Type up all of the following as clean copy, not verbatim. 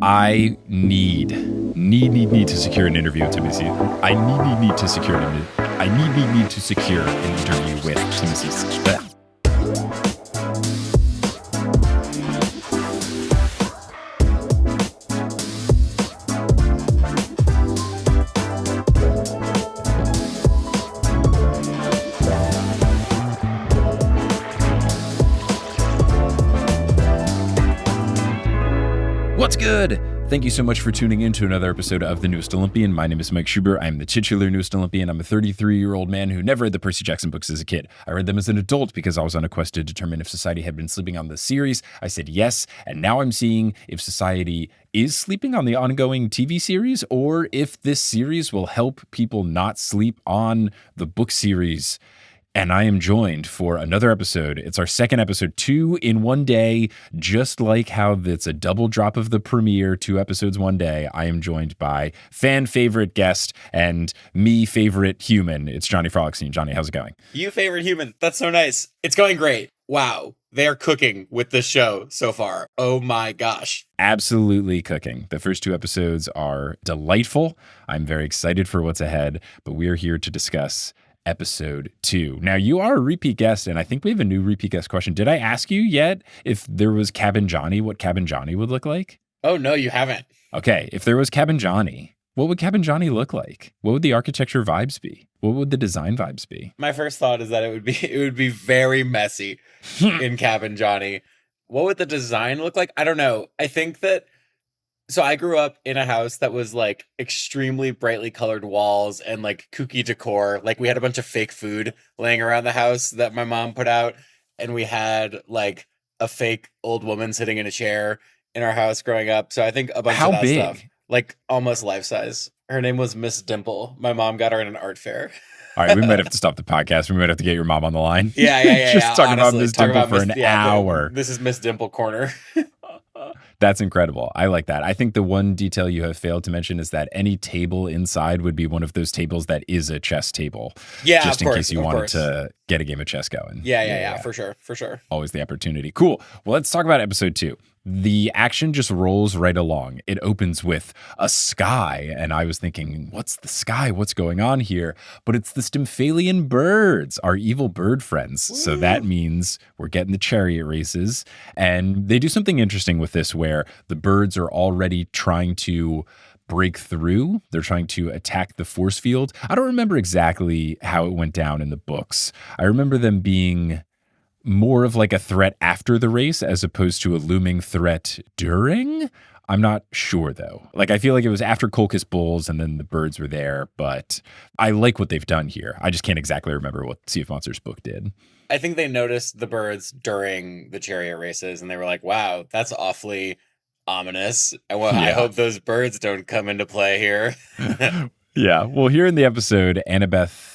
I need to secure an interview with Timothy. I need to secure an interview with Timothy. What's good? Thank you so much for tuning in to another episode of The Newest Olympian. My name is Mike Schubert. I'm the titular Newest Olympian. I'm a 33-year-old man who never read the Percy Jackson books as a kid. I read them as an adult because I was on a quest to determine if society had been sleeping on the series. I said yes, and now I'm seeing if society is sleeping on the ongoing TV series or if this series will help people not sleep on the book series. And I am joined for another episode. It's our second episode, 2 in one day, just like how it's a double drop of the premiere, 2 episodes one day. I am joined by fan favorite guest and me favorite human. It's Johnny Frohlichstein. Johnny, how's it going? You favorite human. That's so nice. It's going great. Wow. They're cooking with this show so far. Oh my gosh. Absolutely cooking. The first 2 episodes are delightful. I'm very excited for what's ahead, but we're here to discuss episode 2. Now, you are a repeat guest, and I think we have a new repeat guest question. Did I ask you yet if there was Cabin Johnny, what Cabin Johnny would look like? Oh, no, you haven't. Okay, if there was Cabin Johnny, what would Cabin Johnny look like? What would the architecture vibes be? What would the design vibes be? My first thought is that it would be very messy in Cabin Johnny. What would the design look like? I don't know. I think that so I grew up in a house that was like extremely brightly colored walls and like kooky decor. Like we had a bunch of fake food laying around the house that my mom put out. And we had like a fake old woman sitting in a chair in our house growing up. So I think a bunch of that stuff, like almost life size. Her name was Miss Dimple. My mom got her in an art fair. All right, we might have to stop the podcast. We might have to get your mom on the line. Yeah. Just talking about Miss Dimple for an hour. This is Miss Dimple Corner. That's incredible. I like that. I think the one detail you have failed to mention is that any table inside would be one of those tables that is a chess table. Yeah, just in case you wanted to get a game of chess going. Yeah, for sure. Always the opportunity. Cool. Well, let's talk about episode 2. The action just rolls right along. It opens with a sky, and I was thinking, what's the sky? What's going on here? But it's the Stymphalian birds, our evil bird friends. Woo. So that means we're getting the chariot races, and they do something interesting with this where the birds are already trying to break through. They're trying to attack the force field. I don't remember exactly how it went down in the books. I remember them being more of like a threat after the race as opposed to a looming threat during. I'm not sure though. Like I feel like it was after Colchis Bulls and then the birds were there, but I like what they've done here. I just can't exactly remember what Sea of Monsters book did. I think they noticed the birds during the chariot races and they were like, wow, that's awfully ominous. I hope those birds don't come into play here. Yeah. Well, here in the episode, Annabeth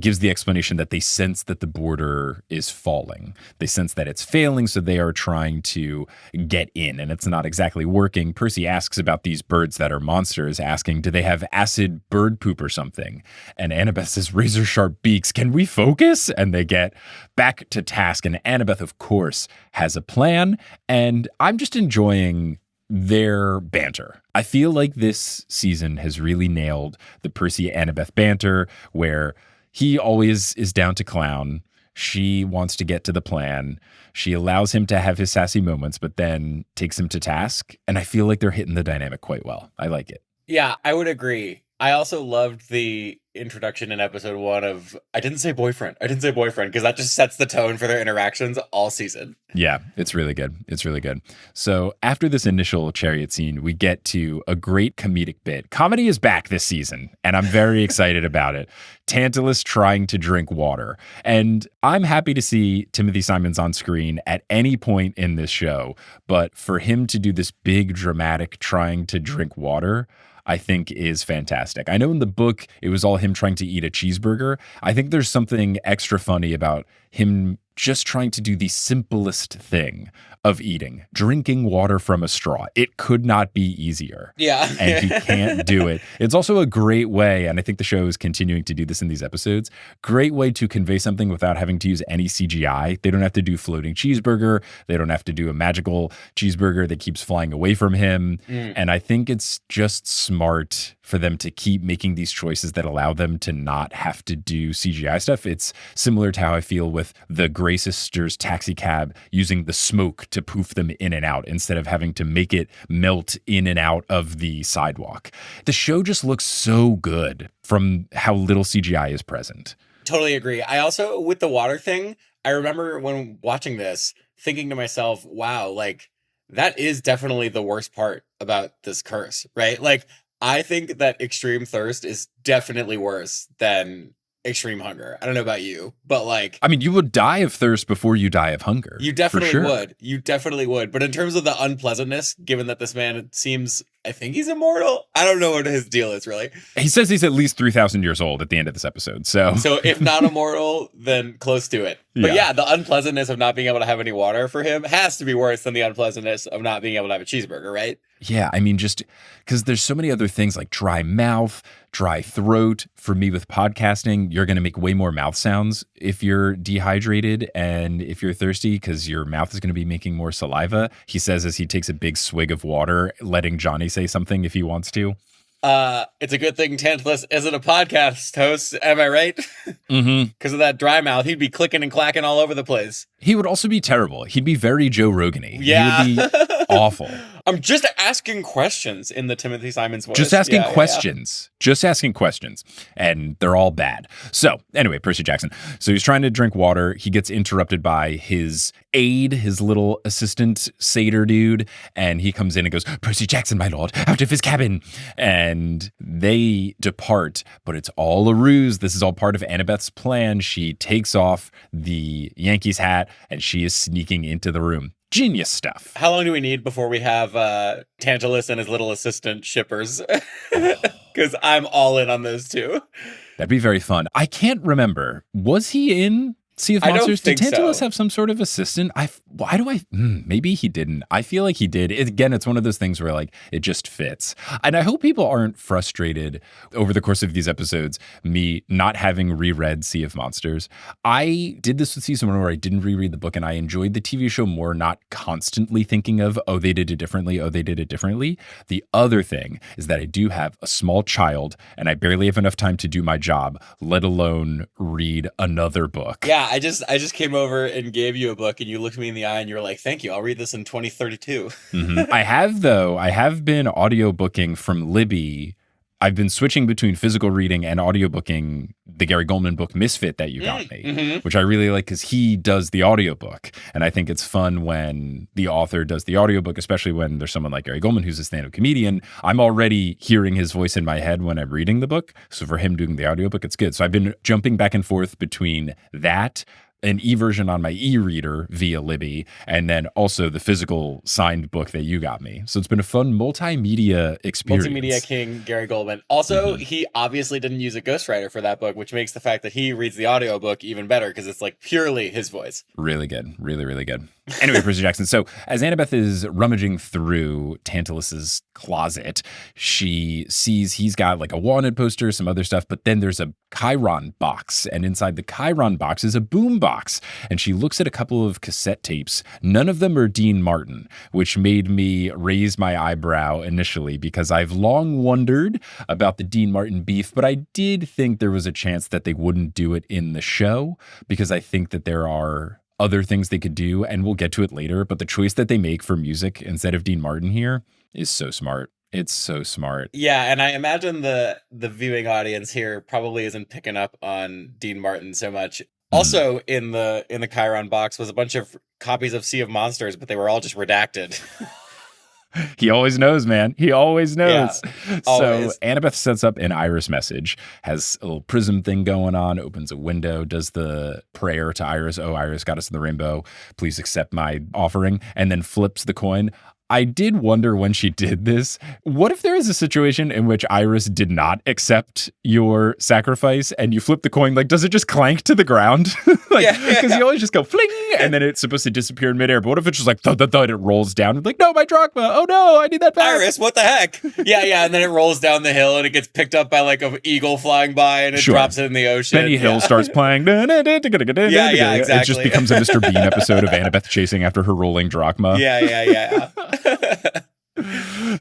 gives the explanation that they sense that the border is falling. They sense that it's failing, so they are trying to get in, and it's not exactly working. Percy asks about these birds that are monsters, asking, do they have acid bird poop or something? And Annabeth says, razor sharp beaks, can we focus? And they get back to task, and Annabeth, of course, has a plan, and I'm just enjoying their banter. I feel like this season has really nailed the Percy-Annabeth banter, where he always is down to clown. She wants to get to the plan. She allows him to have his sassy moments, but then takes him to task. And I feel like they're hitting the dynamic quite well. I like it. Yeah, I would agree. I also loved the introduction in episode 1 of, I didn't say boyfriend, because that just sets the tone for their interactions all season. Yeah, it's really good. It's really good. So after this initial chariot scene, we get to a great comedic bit. Comedy is back this season, and I'm very excited about it. Tantalus trying to drink water. And I'm happy to see Timothy Simons on screen at any point in this show, but for him to do this big dramatic trying to drink water, I think is fantastic. I know in the book, it was all him trying to eat a cheeseburger. I think there's something extra funny about him just trying to do the simplest thing of eating, drinking water from a straw. It could not be easier. Yeah. And he can't do it. It's also a great way, and I think the show is continuing to do this in these episodes, great way to convey something without having to use any CGI. They don't have to do floating cheeseburger. They don't have to do a magical cheeseburger that keeps flying away from him. And I think it's just smart for them to keep making these choices that allow them to not have to do CGI stuff. It's similar to how I feel with the Grey Sisters taxi cab using the smoke to poof them in and out instead of having to make it melt in and out of the sidewalk. The show just looks so good from how little CGI is present. Totally agree. I also, with the water thing, I remember when watching this thinking to myself, wow, like that is definitely the worst part about this curse, right? Like, I think that extreme thirst is definitely worse than extreme hunger. I don't know about you, but like, I mean, you would die of thirst before you die of hunger. you definitely for sure. would. You definitely would. But in terms of the unpleasantness, given that this man seems, I think he's immortal. I don't know what his deal is really. He says he's at least 3,000 years old at the end of this episode. So if not immortal, then close to it. But yeah, the unpleasantness of not being able to have any water for him has to be worse than the unpleasantness of not being able to have a cheeseburger, right? Yeah, I mean, just because there's so many other things like dry mouth, dry throat. For me with podcasting, you're going to make way more mouth sounds if you're dehydrated and if you're thirsty because your mouth is going to be making more saliva. He says as he takes a big swig of water, letting Johnny say something if he wants to. It's a good thing Tantalus isn't a podcast host, am I right? Because of that dry mouth, he'd be clicking and clacking all over the place. He would also be terrible. He'd be very Joe Rogan-y. Yeah. He would be awful. I'm just asking questions in the Timothy Simons voice. Just asking questions. Just asking questions. And they're all bad. So anyway, Percy Jackson. So he's trying to drink water. He gets interrupted by his aide, his little assistant satyr dude. And he comes in and goes, "Percy Jackson, my lord, out of his cabin." And they depart, but it's all a ruse. This is all part of Annabeth's plan. She takes off the Yankees hat and she is sneaking into the room. Genius stuff. How long do we need before we have Tantalus and his little assistant shippers? Because I'm all in on those two. That'd be very fun. I can't remember. Was he in Sea of Monsters? Did Tantalus have some sort of assistant? Maybe he didn't. I feel like he did. Again, it's one of those things where like it just fits. And I hope people aren't frustrated over the course of these episodes, me not having reread Sea of Monsters. I did this with season 1 where I didn't reread the book and I enjoyed the TV show more, not constantly thinking of, oh, they did it differently. Oh, they did it differently. The other thing is that I do have a small child and I barely have enough time to do my job, let alone read another book. Yeah. I just came over and gave you a book and you looked me in the eye and you were like, "Thank you. I'll read this in 2032. I have been audiobooking from Libby. I've been switching between physical reading and audiobooking the Gary Goldman book Misfit that you got me, which I really like because he does the audiobook. And I think it's fun when the author does the audiobook, especially when there's someone like Gary Goldman who's a stand-up comedian. I'm already hearing his voice in my head when I'm reading the book. So for him doing the audiobook, it's good. So I've been jumping back and forth between that, an e-version on my e-reader via Libby, and then also the physical signed book that you got me. So it's been a fun multimedia experience. Multimedia king Gary Goldman. Also, he obviously didn't use a ghostwriter for that book, which makes the fact that he reads the audiobook even better because it's like purely his voice. Really good. Really, really good. Anyway, Percy Jackson. So as Annabeth is rummaging through Tantalus's closet, she sees he's got like a wanted poster, some other stuff, but then there's a Chiron box, and inside the Chiron box is a boom box. And she looks at a couple of cassette tapes. None of them are Dean Martin, which made me raise my eyebrow initially because I've long wondered about the Dean Martin beef, but I did think there was a chance that they wouldn't do it in the show because I think that there are other things they could do, and we'll get to it later, but the choice that they make for music instead of Dean Martin here is so smart. It's so smart. Yeah, and I imagine the viewing audience here probably isn't picking up on Dean Martin so much. Also in the Chiron box was a bunch of copies of Sea of Monsters, but they were all just redacted. He always knows, man. He always knows. Yeah, always. So Annabeth sets up an Iris message, has a little prism thing going on, opens a window, does the prayer to Iris. "Oh, Iris got us in the rainbow. Please accept my offering," and then flips the coin. I did wonder when she did this, what if there is a situation in which Iris did not accept your sacrifice and you flip the coin? Like, does it just clank to the ground? Because you always just go fling and then it's supposed to disappear in midair. But what if it's just like thud, thud, thud, it rolls down? Like, no, my drachma. Oh no, I need that back. Iris, what the heck? Yeah. And then it rolls down the hill and it gets picked up by like an eagle flying by and it drops it in the ocean. Benny Hill starts playing. Yeah, exactly. It just becomes a Mr. Bean episode of Annabeth chasing after her rolling drachma. Yeah.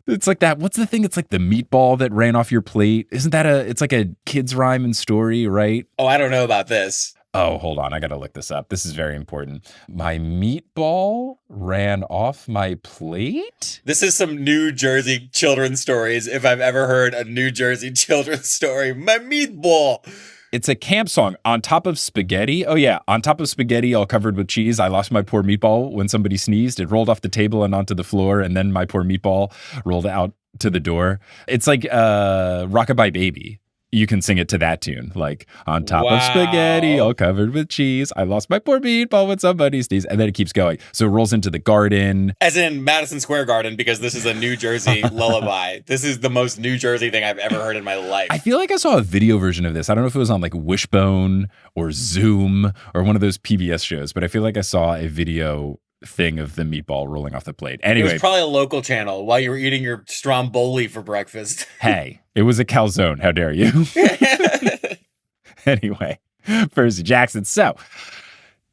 It's like that. What's the thing? It's like the meatball that ran off your plate. Isn't that it's like a kid's rhyme and story, right? Oh, I don't know about this. Oh, hold on. I got to look this up. This is very important. My meatball ran off my plate? This is some New Jersey children's stories. If I've ever heard a New Jersey children's story, my meatball. It's a camp song. On top of spaghetti. Oh, yeah. On top of spaghetti, all covered with cheese. I lost my poor meatball when somebody sneezed. It rolled off the table and onto the floor. And then my poor meatball rolled out to the door. It's like Rockabye Baby. You can sing it to that tune. Like, on top of spaghetti, all covered with cheese. I lost my poor meatball when somebody sneezed. And then it keeps going. So it rolls into the garden. As in Madison Square Garden, because this is a New Jersey lullaby. This is the most New Jersey thing I've ever heard in my life. I feel like I saw a video version of this. I don't know if it was on like Wishbone or Zoom or one of those PBS shows, but I feel like I saw a video thing of the meatball rolling off the plate. Anyway, it was probably a local channel while you were eating your stromboli for breakfast. Hey, it was a calzone. How dare you? Anyway, Percy Jackson. So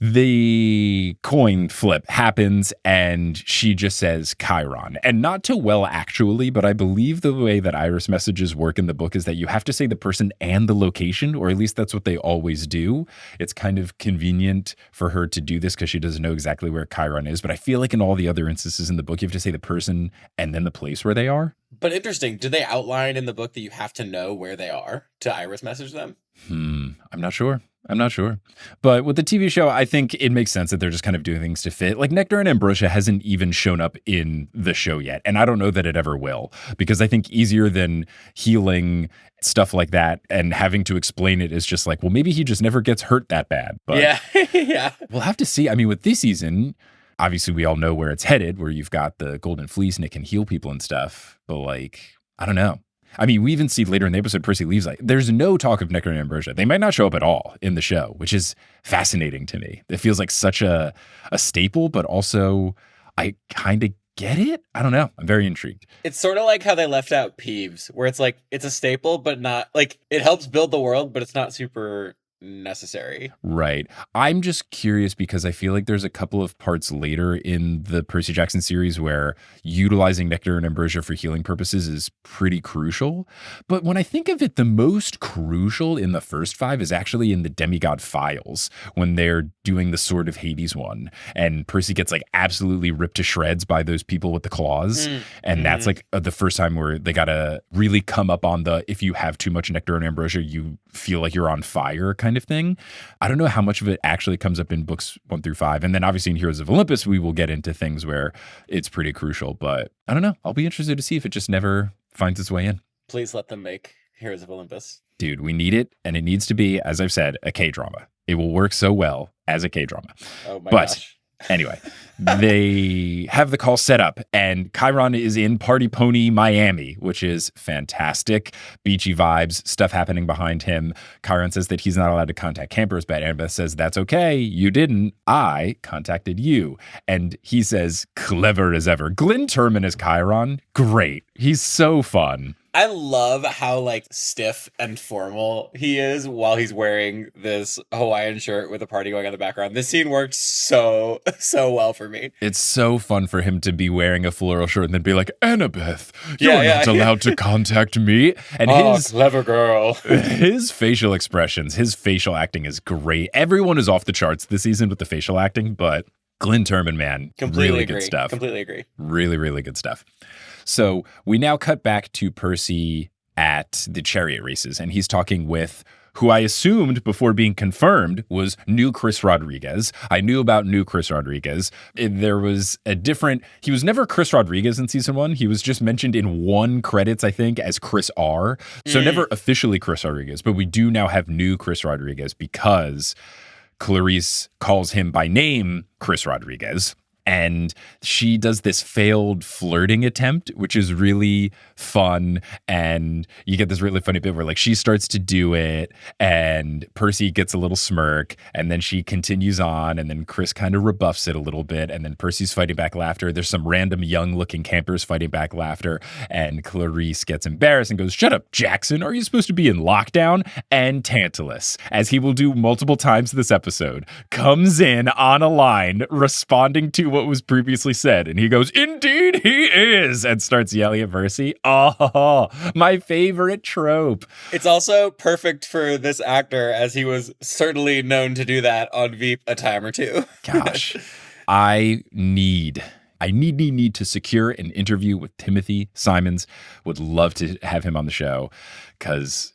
the coin flip happens and she just says Chiron. And not too well, actually, but I believe the way that Iris messages work in the book is that you have to say the person and the location, or at least that's what they always do. It's kind of convenient for her to do this because she doesn't know exactly where Chiron is. But I feel like in all the other instances in the book, you have to say the person and then the place where they are. But interesting. Do they outline in the book that you have to know where they are to Iris message them? I'm not sure. But with the TV show, I think it makes sense that they're just kind of doing things to fit. Like Nectar and Ambrosia hasn't even shown up in the show yet. And I don't know that it ever will, because I think easier than healing stuff like that and having to explain it is just like, well, maybe he just never gets hurt that bad. But yeah. We'll have to see. I mean, with this season, obviously we all know where it's headed, where you've got the Golden Fleece and it can heal people and stuff. But like, I don't know. I mean, we even see later in the episode, Percy leaves. Like, there's no talk of Nectar and Ambrosia. They might not show up at all in the show, which is fascinating to me. It feels like such a staple, but also I kind of get it. I don't know. I'm very intrigued. It's sort of like how they left out Peeves, where it's like, it's a staple, but not like it helps build the world, but it's not super necessary. Right. I'm just curious because I feel like there's a couple of parts later in the Percy Jackson series where utilizing Nectar and Ambrosia for healing purposes is pretty crucial. But when I think of it, the most crucial in the first 5 is actually in the Demigod Files when they're doing the Sword of Hades one. And Percy gets like absolutely ripped to shreds by those people with the claws. And that's like the first time where they got to really come up on the, if you have too much Nectar and Ambrosia, you feel like you're on fire kind of thing. I don't know how much of it actually comes up in books 1 through 5. And then obviously in Heroes of Olympus, we will get into things where it's pretty crucial, but I don't know. I'll be interested to see if it just never finds its way in. Please let them make Heroes of Olympus. Dude, we need it. And it needs to be, as I've said, a K-drama. It will work so well as a K-drama. Oh my gosh. Anyway, they have the call set up and Chiron is in Party Pony, Miami, which is fantastic. Beachy vibes, stuff happening behind him. Chiron says that he's not allowed to contact campers, but Annabeth says, that's okay. You didn't. I contacted you. And he says, clever as ever. Glyn Turman is Chiron. Great. He's so fun. I love how like stiff and formal he is while he's wearing this Hawaiian shirt with a party going on in the background. This scene works so well for me. It's so fun for him to be wearing a floral shirt and then be like, Annabeth, you're not allowed to contact me. And his clever girl. His facial expressions, his facial acting is great. Everyone is off the charts this season with the facial acting, but Glyn Turman, man, really good stuff. Completely agree. Really, really good stuff. So we now cut back to Percy at the chariot races, and he's talking with who I assumed before being confirmed was new Chris Rodriguez. I knew about new Chris Rodriguez. There was he was never Chris Rodriguez in season 1. He was just mentioned in 1 credits, I think, as Chris R. So never officially Chris Rodriguez, but we do now have new Chris Rodriguez because Clarice calls him by name Chris Rodriguez. And she does this failed flirting attempt, which is really fun. And you get this really funny bit where like she starts to do it and Percy gets a little smirk and then she continues on and then Chris kind of rebuffs it a little bit. And then Percy's fighting back laughter. There's some random young looking campers fighting back laughter. And Clarice gets embarrassed and goes, "Shut up, Jackson. Are you supposed to be in lockdown?" And Tantalus, as he will do multiple times this episode, comes in on a line responding to what was previously said. And he goes, "Indeed he is," and starts yelling at Percy. Oh, my favorite trope. It's also perfect for this actor, as he was certainly known to do that on Veep a time or two. Gosh, I need to secure an interview with Timothy Simons. Would love to have him on the show because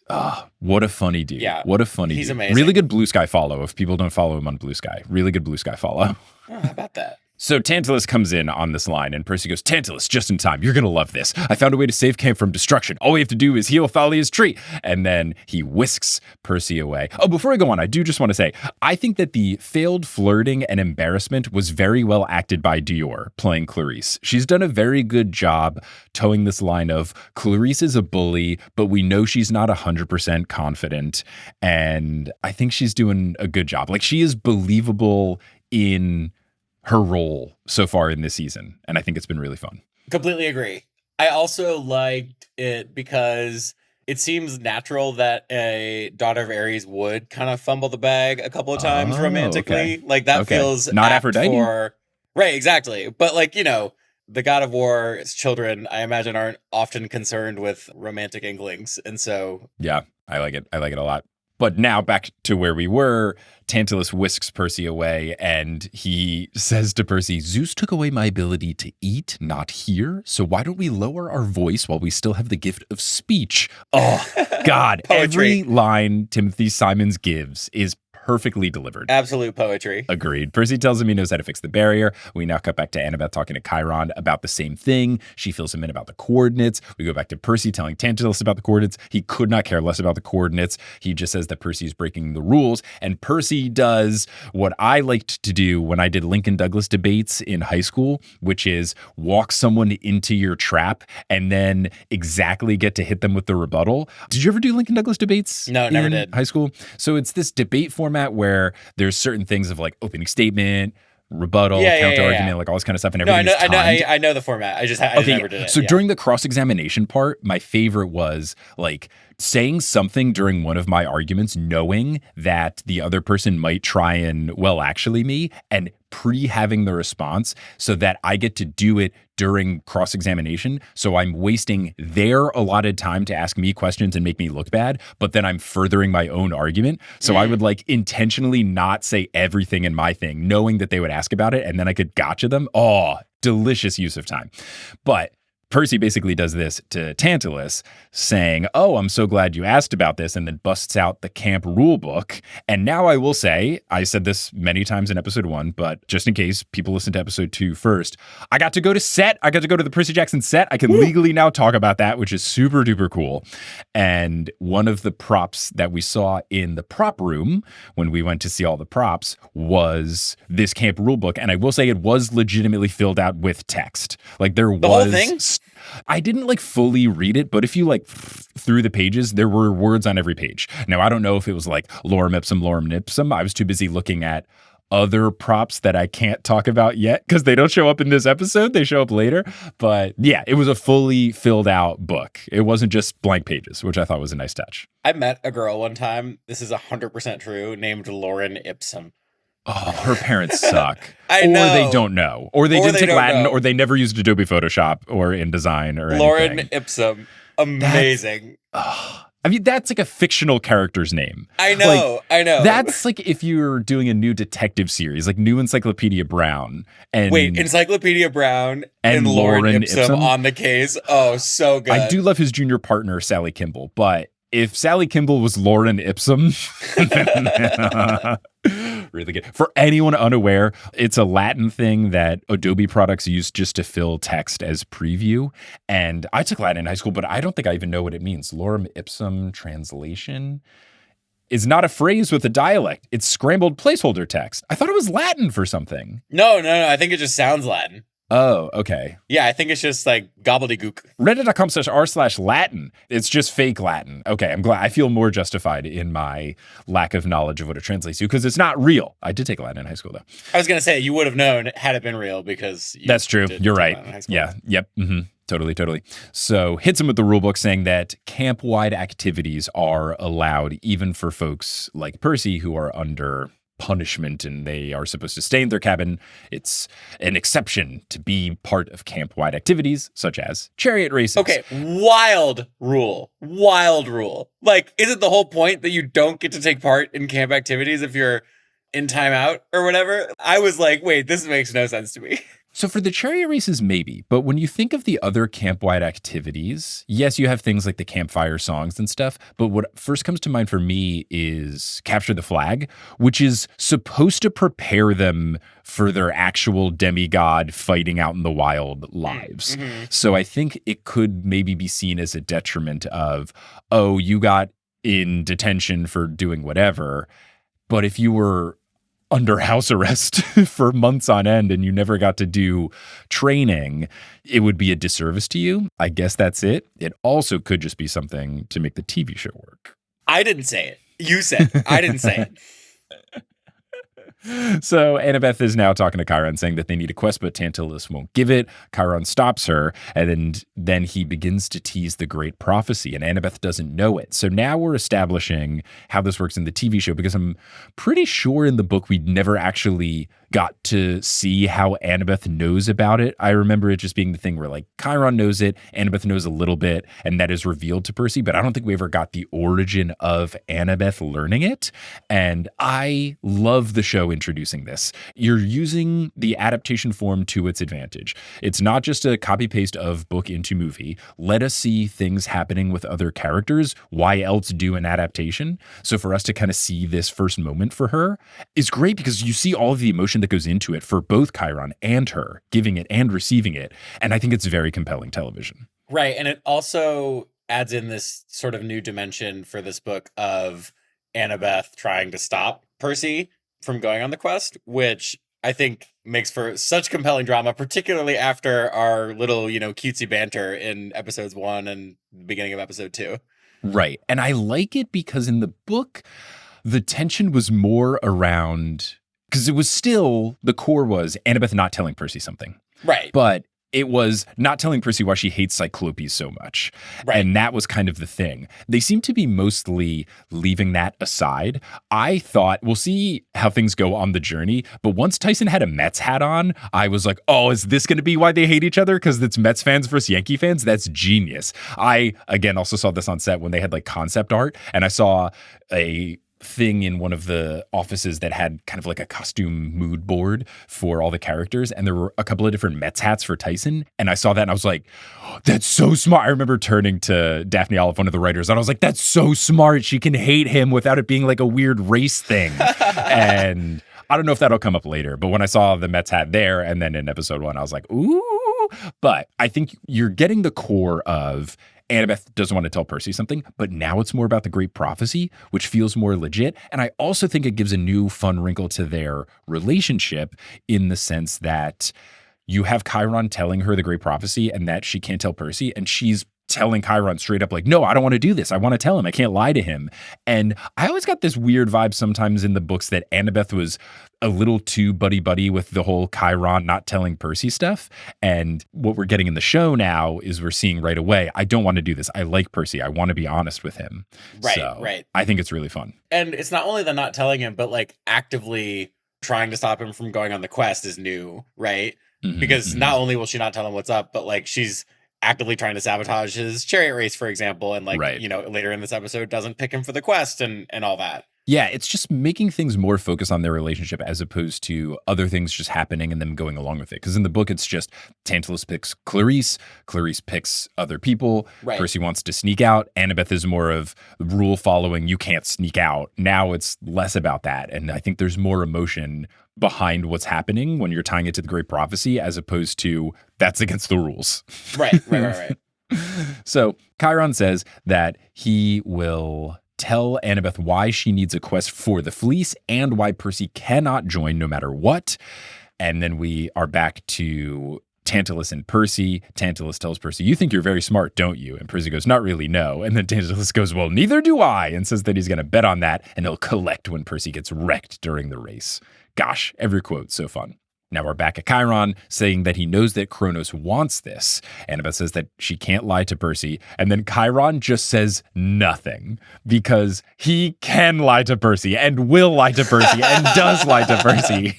what a funny dude. Yeah, what a funny he's dude. amazing. Really good Blue Sky follow if people don't follow him on Blue Sky. Really good Blue Sky follow. Oh, how about that? So Tantalus comes in on this line and Percy goes, "Tantalus, just in time. You're going to love this. I found a way to save camp from destruction. All we have to do is heal Thalia's tree." And then he whisks Percy away. Oh, before I go on, I do just want to say, I think that the failed flirting and embarrassment was very well acted by Dior playing Clarice. She's done a very good job towing this line of Clarice is a bully, but we know she's not 100% confident. And I think she's doing a good job. Like she is believable in her role so far in this season. And I think it's been really fun. Completely agree. I also liked it because it seems natural that a daughter of Ares would kind of fumble the bag a couple of times romantically. Okay. Like that feels not apt Aphrodite. Right, exactly. But like, the god of war's children, I imagine, aren't often concerned with romantic inklings. And so yeah, I like it. I like it a lot. But now back to where we were, Tantalus whisks Percy away and he says to Percy, "Zeus took away my ability to eat, not hear. So why don't we lower our voice while we still have the gift of speech?" Oh, God. Every line Timothy Simons gives is perfectly delivered. Absolute poetry. Agreed. Percy tells him he knows how to fix the barrier. We now cut back to Annabeth talking to Chiron about the same thing. She fills him in about the coordinates. We go back to Percy telling Tantalus about the coordinates. He could not care less about the coordinates. He just says that Percy is breaking the rules. And Percy does what I liked to do when I did Lincoln Douglas debates in high school, which is walk someone into your trap and then exactly get to hit them with the rebuttal. Did you ever do Lincoln Douglas debates? No, never did. High school? So it's this debate format where there's certain things of like opening statement, rebuttal, counter argument, like all this kind of stuff, and everything. I know the format. I never did it. So during the cross-examination part, my favorite was like saying something during one of my arguments, knowing that the other person might try and, well, actually me, and pre-having the response so that I get to do it during cross-examination. So I'm wasting their allotted time to ask me questions and make me look bad, but then I'm furthering my own argument. So I would like intentionally not say everything in my thing, knowing that they would ask about it, and then I could gotcha them. Oh, delicious use of time. But Percy basically does this to Tantalus, saying, "Oh, I'm so glad you asked about this," and then busts out the camp rule book. And now I will say, I said this many times in episode 1, but just in case people listen to episode 2 first, I got to go to set. I got to go to the Percy Jackson set. I can legally now talk about that, which is super duper cool. And one of the props that we saw in the prop room when we went to see all the props was this camp rule book. And I will say it was legitimately filled out with text. Like there was... The whole thing? I didn't like fully read it, but if you like through the pages, there were words on every page. Now, I don't know if it was like Lorem Ipsum. I was too busy looking at other props that I can't talk about yet because they don't show up in this episode. They show up later. But yeah, it was a fully filled out book. It wasn't just blank pages, which I thought was a nice touch. I met a girl one time, this is 100% true, named Lorem Ipsum. Oh, her parents suck. I know. Or they don't know. Or they didn't take Latin, or they never used Adobe Photoshop or InDesign or anything. Lorem Ipsum. Amazing. I mean, that's like a fictional character's name. I know. That's like if you're doing a new detective series, like new Encyclopedia Brown. And wait, Encyclopedia Brown and Lorem Ipsum on the case. Oh, so good. I do love his junior partner, Sally Kimball, but if Sally Kimball was Lorem Ipsum, really good. For anyone unaware, it's a Latin thing that Adobe products use just to fill text as preview. And I took Latin in high school, but I don't think I even know what it means. Lorem Ipsum translation. is not a phrase with a dialect. It's scrambled placeholder text. I thought it was Latin for something. No. I think it just sounds Latin. Oh, okay. Yeah, I think it's just like gobbledygook. Reddit.com/r/Latin. It's just fake Latin. Okay, I'm glad. I feel more justified in my lack of knowledge of what it translates to because it's not real. I did take Latin in high school, though. I was going to say, you would have known had it been real because you That's true. did You're take right. Latin in high school. Yeah. Yep. Mm-hmm. Totally. So hits him with the rule book saying that camp-wide activities are allowed even for folks like Percy who are under punishment and they are supposed to stay in their cabin. It's an exception to be part of camp-wide activities such as chariot races. Okay, wild rule. Like, isn't the whole point that you don't get to take part in camp activities if you're in timeout or whatever? I was like, wait, this makes no sense to me. So for the chariot races, maybe. But when you think of the other camp-wide activities, yes, you have things like the campfire songs and stuff. But what first comes to mind for me is Capture the Flag, which is supposed to prepare them for their actual demigod fighting out in the wild lives. Mm-hmm. So I think it could maybe be seen as a detriment of, oh, you got in detention for doing whatever. But if you were under house arrest for months on end and you never got to do training, it would be a disservice to you. I guess that's it. It also could just be something to make the TV show work. I didn't say it. You said it. I didn't say it. So Annabeth is now talking to Chiron saying that they need a quest, but Tantalus won't give it. Chiron stops her, and then he begins to tease the great prophecy, and Annabeth doesn't know it. So now we're establishing how this works in the TV show, because I'm pretty sure in the book we never actually got to see how Annabeth knows about it. I remember it just being the thing where like Chiron knows it, Annabeth knows a little bit, and that is revealed to Percy, but I don't think we ever got the origin of Annabeth learning it. And I love the show introducing this. You're using the adaptation form to its advantage. It's not just a copy paste of book into movie. Let us see things happening with other characters. Why else do an adaptation? So for us to kind of see this first moment for her is great, because you see all of the emotion that goes into it for both Chiron and her, giving it and receiving it. And I think it's very compelling television. Right. And it also adds in this sort of new dimension for this book of Annabeth trying to stop Percy from going on the quest, which I think makes for such compelling drama, particularly after our little, cutesy banter in episodes 1 and the beginning of episode 2. Right. And I like it because in the book, the tension was more around, because it was still, the core was Annabeth not telling Percy something. Right. But it was not telling Percy why she hates Cyclopes so much. Right. And that was kind of the thing. They seem to be mostly leaving that aside. I thought, we'll see how things go on the journey. But once Tyson had a Mets hat on, I was like, oh, is this going to be why they hate each other? Because it's Mets fans versus Yankee fans? That's genius. I, again, also saw this on set when they had like concept art. And I saw a thing in one of the offices that had kind of like a costume mood board for all the characters, and there were a couple of different Mets hats for Tyson, and I saw that and I was like, oh, that's so smart. I remember turning to Daphne Olive, one of the writers, and I was like, that's so smart. She can hate him without it being like a weird race thing. And I don't know if that'll come up later, but when I saw the Mets hat there and then in episode 1, I was like, ooh. But I think you're getting the core of Annabeth doesn't want to tell Percy something, but now it's more about the great prophecy, which feels more legit. And I also think it gives a new fun wrinkle to their relationship, in the sense that you have Chiron telling her the great prophecy and that she can't tell Percy, and she's telling Chiron straight up like, no, I don't want to do this. I want to tell him. I can't lie to him. And I always got this weird vibe sometimes in the books that Annabeth was a little too buddy-buddy with the whole Chiron not telling Percy stuff. And what we're getting in the show now is we're seeing right away, I don't want to do this. I like Percy. I want to be honest with him. Right, so right. I think it's really fun. And it's not only the not telling him, but like actively trying to stop him from going on the quest is new, right? Mm-hmm, Because not only will she not tell him what's up, but like she's actively trying to sabotage his chariot race, for example, and like, right. Later in this episode doesn't pick him for the quest and all that. Yeah, it's just making things more focused on their relationship as opposed to other things just happening and them going along with it. Because in the book, it's just Tantalus picks Clarice picks other people, right. Percy wants to sneak out, Annabeth is more of rule following, you can't sneak out. Now it's less about that. And I think there's more emotion behind what's happening when you're tying it to the great prophecy, as opposed to that's against the rules. Right. So Chiron says that he will tell Annabeth why she needs a quest for the fleece and why Percy cannot join no matter what. And then we are back to Tantalus and Percy. Tantalus tells Percy, "You think you're very smart, don't you?" And Percy goes, "Not really, no." And then Tantalus goes, "Well, neither do I," and says that he's going to bet on that and he'll collect when Percy gets wrecked during the race. Gosh, every quote so fun. Now we're back at Chiron, saying that he knows that Kronos wants this. Annabeth says that she can't lie to Percy, and then Chiron just says nothing because he can lie to Percy and will lie to Percy and does lie to Percy.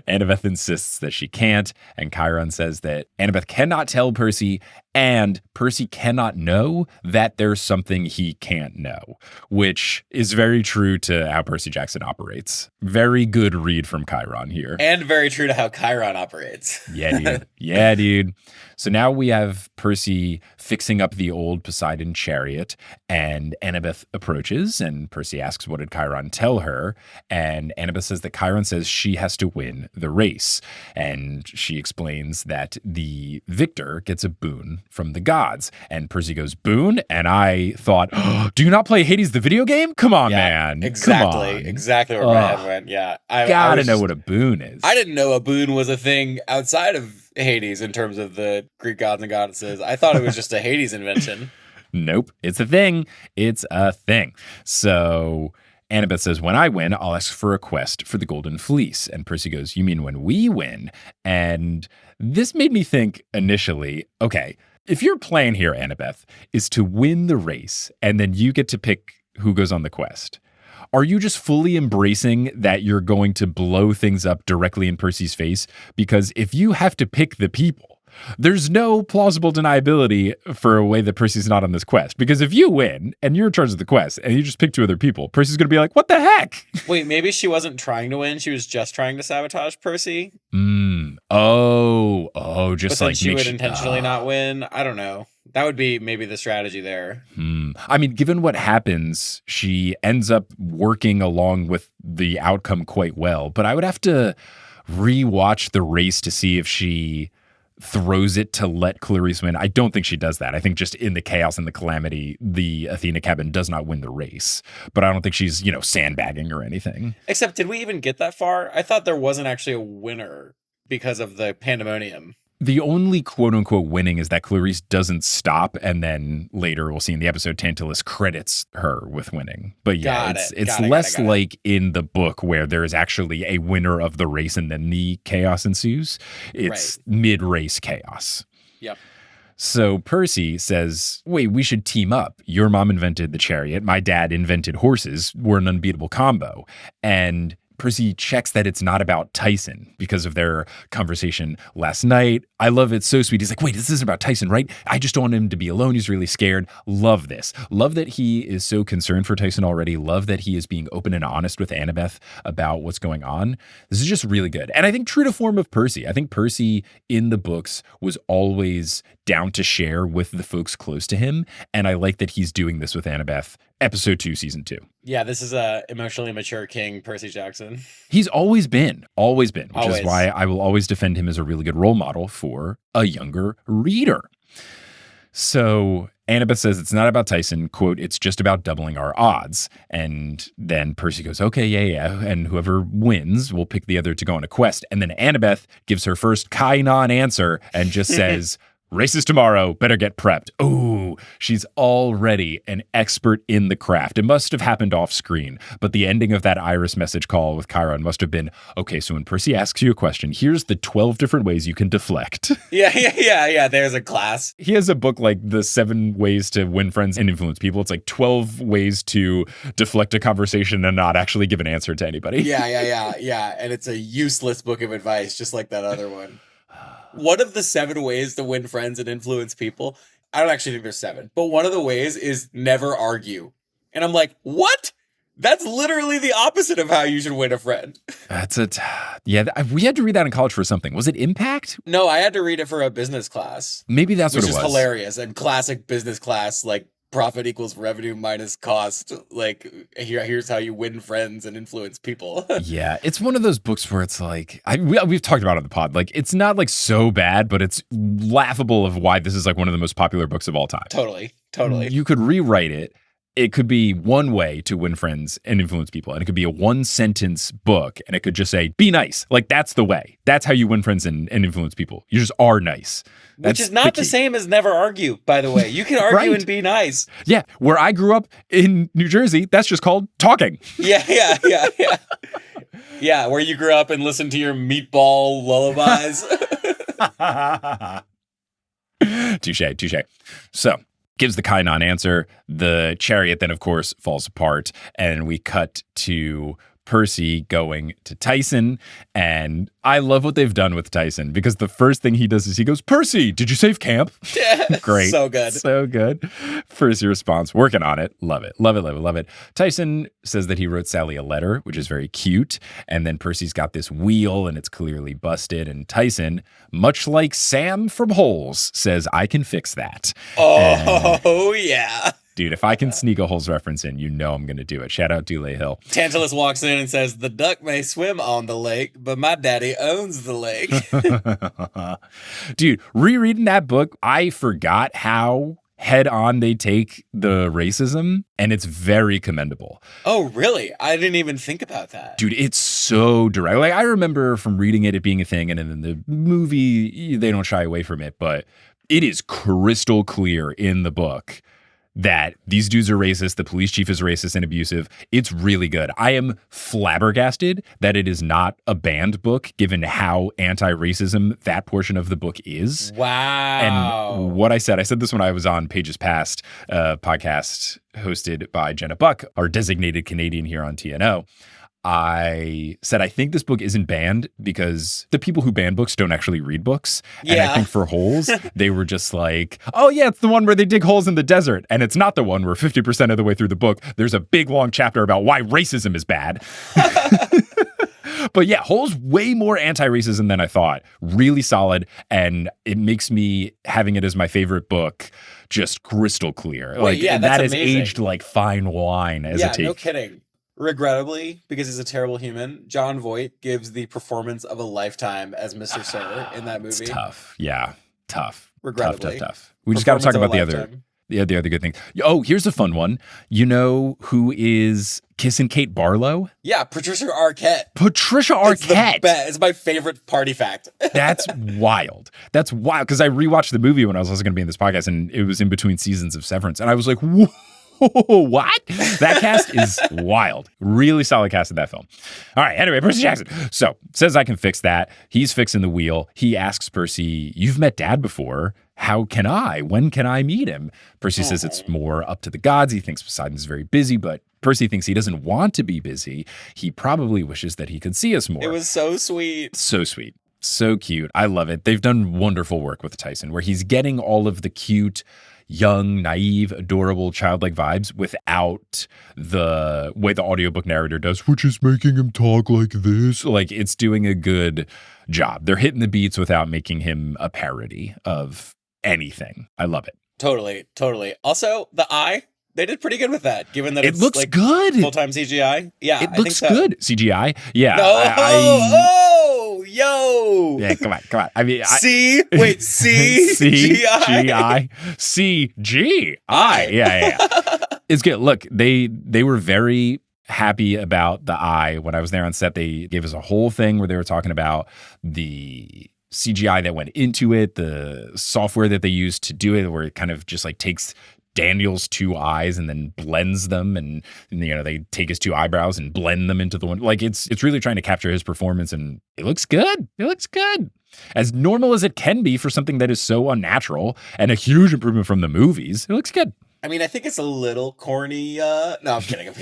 Annabeth insists that she can't, and Chiron says that Annabeth cannot tell Percy, and Percy cannot know that there's something he can't know, which is very true to how Percy Jackson operates. Very good read from Chiron here. And very true to how Chiron operates. Yeah, dude. Yeah, dude. So now we have Percy fixing up the old Poseidon chariot, and Annabeth approaches, and Percy asks, what did Chiron tell her? And Annabeth says that Chiron says she has to win the race. And she explains that the victor gets a boon from the gods. And Percy goes, boon? And I thought, oh, do you not play Hades the video game? Come on, man. Exactly. Come on. Exactly where my head went. Yeah. I gotta know what a boon is. I didn't know a boon was a thing outside of Hades in terms of the Greek gods and goddesses. I thought it was just a Hades invention. Nope. It's a thing. It's a thing. So Annabeth says, when I win, I'll ask for a quest for the Golden Fleece. And Percy goes, you mean when we win? And this made me think initially, okay, if your plan here, Annabeth, is to win the race and then you get to pick who goes on the quest, are you just fully embracing that you're going to blow things up directly in Percy's face? Because if you have to pick the people, there's no plausible deniability for a way that Percy's not on this quest. Because if you win and you're in charge of the quest and you just pick 2 other people, Percy's going to be like, what the heck? Wait, maybe she wasn't trying to win. She was just trying to sabotage Percy. Just but like she would intentionally not win. I don't know. That would be maybe the strategy there. I mean, given what happens, she ends up working along with the outcome quite well. But I would have to rewatch the race to see if she throws it to let Clarisse win. I don't think she does that. I think just in the chaos and the calamity, the Athena cabin does not win the race. But I don't think she's, sandbagging or anything. Except, did we even get that far? I thought there wasn't actually a winner because of the pandemonium. The only quote-unquote winning is that Clarisse doesn't stop, and then later we'll see in the episode Tantalus credits her with winning. But yeah, it's less like in the book where there is actually a winner of the race and then the chaos ensues. It's mid-race chaos. Yep. So Percy says, wait, we should team up. Your mom invented the chariot. My dad invented horses. We're an unbeatable combo. And Percy checks that it's not about Tyson because of their conversation last night. I love it. So sweet. He's like, wait, this isn't about Tyson, right? I just don't want him to be alone. He's really scared. Love this. Love that he is so concerned for Tyson already. Love that he is being open and honest with Annabeth about what's going on. This is just really good. And I think true to form of Percy. I think Percy in the books was always down to share with the folks close to him. And I like that he's doing this with Annabeth. Episode 2, season 2. Yeah, this is a emotionally mature king, Percy Jackson. He's always been, which is why I will always defend him as a really good role model for a younger reader. So Annabeth says it's not about Tyson, quote, it's just about doubling our odds. And then Percy goes, okay, yeah. And whoever wins will pick the other to go on a quest. And then Annabeth gives her first Kainon answer and just says, races tomorrow, better get prepped. Oh, she's already an expert in the craft. It must have happened off screen, but the ending of that Iris message call with Chiron must have been, okay, so when Percy asks you a question, here's the 12 different ways you can deflect. Yeah. There's a class. He has a book like the 7 ways to win friends and influence people. It's like 12 ways to deflect a conversation and not actually give an answer to anybody. Yeah. And it's a useless book of advice, just like that other one. One of the 7 ways to win friends and influence people, I don't actually think there's 7, but one of the ways is never argue. And I'm like, what? That's literally the opposite of how you should win a friend. That's it. Yeah, we had to read that in college for something. Was it Impact? No, I had to read it for a business class. Maybe that's what it was. Which is hilarious. And classic business class, like, profit equals revenue minus cost. Like, here's how you win friends and influence people. Yeah, it's one of those books where it's like, we've talked about it on the pod. Like, it's not like so bad, but it's laughable of why this is like one of the most popular books of all time. Totally. You could rewrite it it could be one way to win friends and influence people. And it could be a one-sentence book, and it could just say, be nice. Like, that's the way. That's how you win friends and influence people. You just are nice. Which is not the same as never argue, by the way. You can argue Right. and be nice. Yeah. Where I grew up in New Jersey, that's just called talking. Yeah. Yeah, where you grew up and listened to your meatball lullabies. Touche. So, gives the Kainon answer. The chariot then, of course, falls apart, and we cut to Percy going to Tyson. And I love what they've done with Tyson, because the first thing he does is he goes, Percy, did you save camp? Great. So good. So good. Percy responds, working on it. Love it. Tyson says that he wrote Sally a letter, which is very cute. And then Percy's got this wheel and it's clearly busted. And Tyson, much like Sam from Holes, says, I can fix that. Oh, yeah. Dude, if I can sneak a Holes reference in, you know I'm going to do it. Shout out Dule Hill. Tantalus walks in and says, the duck may swim on the lake, but my daddy owns the lake. Dude, rereading that book, I forgot how head on they take the racism, and it's very commendable. Oh, really? I didn't even think about that. Dude, it's so direct. Like, I remember from reading it being a thing, and in the movie, they don't shy away from it, but it is crystal clear in the book that these dudes are racist, the police chief is racist and abusive. It's really good. I am flabbergasted that it is not a banned book, given how anti-racism that portion of the book is. Wow. And what I said this when I was on Pages Past, podcast hosted by Jenna Buck, our designated Canadian here on TNO. I said, I think this book isn't banned because the people who ban books don't actually read books. And I think for Holes, they were just like, oh yeah, it's the one where they dig holes in the desert. And it's not the one where 50% of the way through the book, there's a big long chapter about why racism is bad. But yeah, Holes way more anti-racism than I thought. Really solid. And it makes me, having it as my favorite book, just crystal clear. Wait, that is amazing. aged like fine wine as a take. No kidding. Regrettably, because he's a terrible human, Jon Voight gives the performance of a lifetime as Mr. Sir in that movie. It's tough. Yeah. Tough. Regrettably. Tough. We just got to talk about the other good thing. Oh, here's a fun one. You know who is Kissing Kate Barlow? Yeah, Patricia Arquette. It's It's my favorite party fact. That's wild. That's wild. Because I rewatched the movie when I was also going to be in this podcast, and it was in between seasons of Severance. And I was like, whoa. What? That cast is wild. Really solid cast in that film. All right. Anyway, Percy Jackson. So, says I can fix that. He's fixing the wheel. He asks Percy, you've met Dad before. How can I? When can I meet him? Percy says it's more up to the gods. He thinks Poseidon's very busy, but Percy thinks he doesn't want to be busy. He probably wishes that he could see us more. It was so sweet. So sweet. So cute. I love it. They've done wonderful work with Tyson, where he's getting all of the cute, young, naive, adorable, childlike vibes without the way the audiobook narrator does, which is making him talk like this. Like, it's doing a good job. They're hitting the beats without making him a parody of anything. I love it. Totally. Also, the eye, they did pretty good with that, given that It it's looks like good. full-time CGI. Yeah, It I looks think so. good. CGI. Yeah. Yo. Yeah, come on. I mean, CGI. CGI. Yeah. It's good. Look, they were very happy about the eye. When I was there on set, they gave us a whole thing where they were talking about the CGI that went into it, the software that they used to do it, where it kind of just like takes Daniel's two eyes and then blends them, and they take his two eyebrows and blend them into the one. Like, it's really trying to capture his performance, and it looks good. As normal as it can be for something that is so unnatural, and a huge improvement from the movies. It looks good. I mean, I think it's a little corny. No, I'm kidding.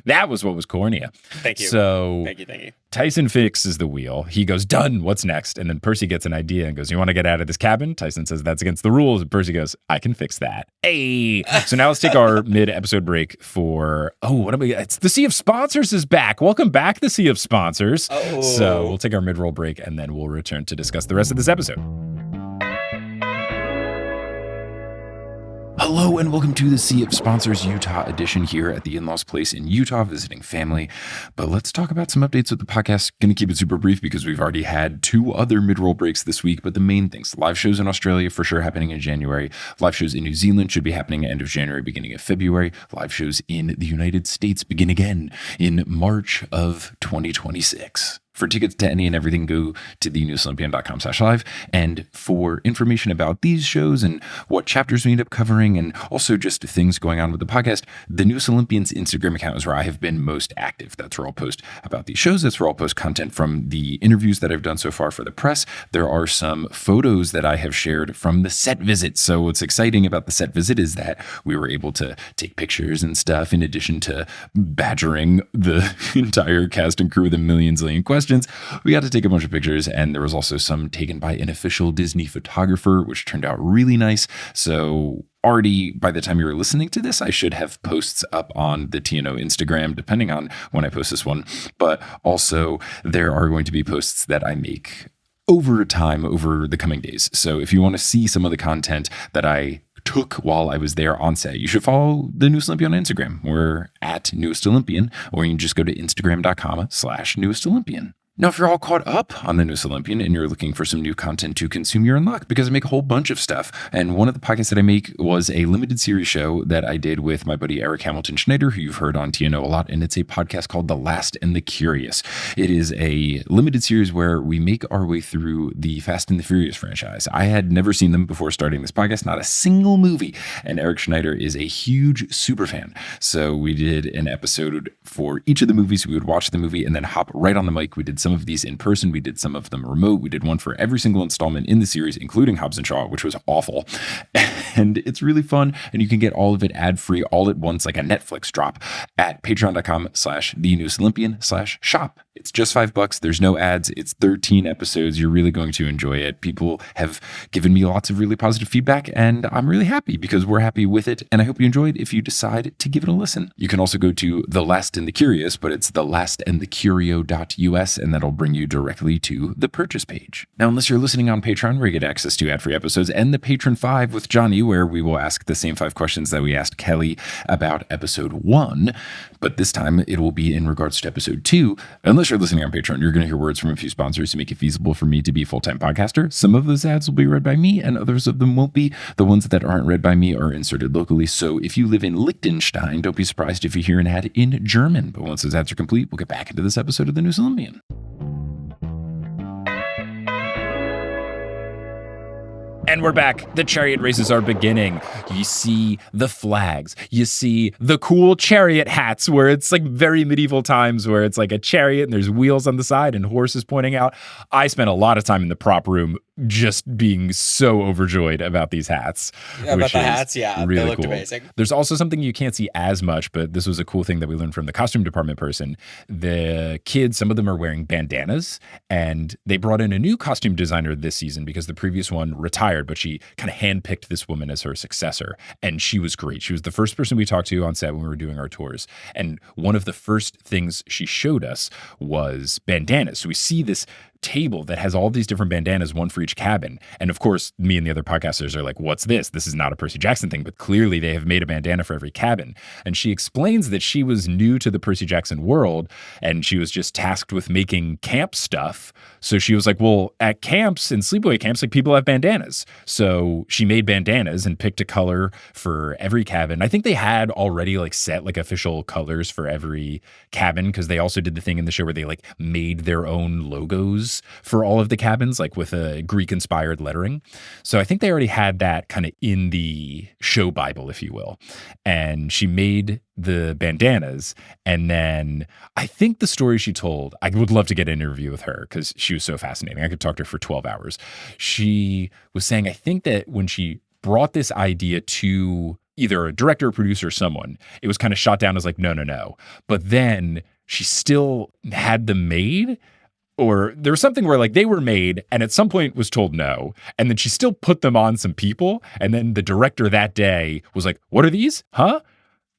That was what was cornea. Thank you. So Thank you. Tyson fixes the wheel. He goes, done. What's next? And then Percy gets an idea and goes, you want to get out of this cabin? Tyson says that's against the rules. And Percy goes, I can fix that. Hey. So now let's take our mid-episode break for, it's the Sea of Sponsors is back. Welcome back, the Sea of Sponsors. Oh. So we'll take our mid-roll break and then we'll return to discuss the rest of this episode. Hello and welcome to the Sea of Sponsors Utah edition here at the in-laws place in Utah, visiting family. But let's talk about some updates with the podcast. Going to keep it super brief because we've already had 2 other mid-roll breaks this week. But the main things, live shows in Australia for sure happening in January. Live shows in New Zealand should be happening end of January, beginning of February. Live shows in the United States begin again in March of 2026. For tickets to any and everything, go to thenewsolympian.com/live. And for information about these shows and what chapters we end up covering, and also just things going on with the podcast, the Newest Olympians Instagram account is where I have been most active. That's where I'll post about these shows. That's where I'll post content from the interviews that I've done so far for the press. There are some photos that I have shared from the set visit. So what's exciting about the set visit is that we were able to take pictures and stuff, in addition to badgering the entire cast and crew with a zillion questions. We got to take a bunch of pictures, and there was also some taken by an official Disney photographer, which turned out really nice. So already by the time you're listening to this, I should have posts up on the TNO Instagram, depending on when I post this one. But also there are going to be posts that I make over time, over the coming days. So if you want to see some of the content that I took while I was there on set, you should follow the Newest Olympian on Instagram. We're at Newest Olympian, or you can just go to instagram.com/Newest Olympian. Now, if you're all caught up on the Newest Olympian and you're looking for some new content to consume, you're in luck, because I make a whole bunch of stuff. And one of the podcasts that I make was a limited series show that I did with my buddy Eric Hamilton Schneider, who you've heard on TNO a lot. And it's a podcast called The Last and the Curious. It is a limited series where we make our way through the Fast and the Furious franchise. I had never seen them before starting this podcast, not a single movie. And Eric Schneider is a huge super fan. So we did an episode for each of the movies. We would watch the movie and then hop right on the mic. We did some of these in person. We did some of them remote. We did one for every single installment in the series, including Hobbs and Shaw, which was awful. And it's really fun. And you can get all of it ad-free all at once, like a Netflix drop, at patreon.com/thenewsolympian/shop. It's just $5. There's no ads. It's 13 episodes. You're really going to enjoy it. People have given me lots of really positive feedback, and I'm really happy because we're happy with it. And I hope you enjoyed if you decide to give it a listen. You can also go to The Last and the Curious, but it's thelastandthecurio.us, and that'll bring you directly to the purchase page. Now, unless you're listening on Patreon, where you get access to ad-free episodes, and the Patron 5 with Johnny, where we will ask the same 5 questions that we asked Kelly about episode 1, but this time it will be in regards to episode 2. Unless you're listening on Patreon, you're going to hear words from a few sponsors to make it feasible for me to be a full-time podcaster. Some of those ads will be read by me, and others of them won't be. The ones that aren't read by me are inserted locally. So if you live in Liechtenstein, don't be surprised if you hear an ad in German. But once those ads are complete, we'll get back into this episode of the Newest Olympian. And we're back. The chariot races are beginning. You see the flags. You see the cool chariot hats, where it's like very medieval times, where it's like a chariot and there's wheels on the side and horses pointing out. I spent a lot of time in the prop room just being so overjoyed about these hats. Yeah, about the hats, yeah. Really they looked cool. amazing. There's also something you can't see as much, but this was a cool thing that we learned from the costume department person. The kids, some of them are wearing bandanas, and they brought in a new costume designer this season because the previous one retired, but she kind of handpicked this woman as her successor, and she was great. She was the first person we talked to on set when we were doing our tours, and one of the first things she showed us was bandanas. So we see this table that has all these different bandanas, one for each cabin. And of course, me and the other podcasters are like, what's this? This is not a Percy Jackson thing, but clearly they have made a bandana for every cabin. And she explains that she was new to the Percy Jackson world, and she was just tasked with making camp stuff. So she was like, well, at camps and sleepaway camps, like, people have bandanas. So she made bandanas and picked a color for every cabin. I think they had already like set like official colors for every cabin, because they also did the thing in the show where they like made their own logos for all of the cabins, like with a Greek-inspired lettering. So I think they already had that kind of in the show Bible, if you will. And she made the bandanas. And then I think the story she told, I would love to get an interview with her because she was so fascinating. I could talk to her for 12 hours. She was saying, I think that when she brought this idea to either a director or producer or someone, it was kind of shot down as like, no. But then she still had them made, or there was something where like they were made and at some point was told no. And then she still put them on some people. And then the director that day was like, what are these? Huh?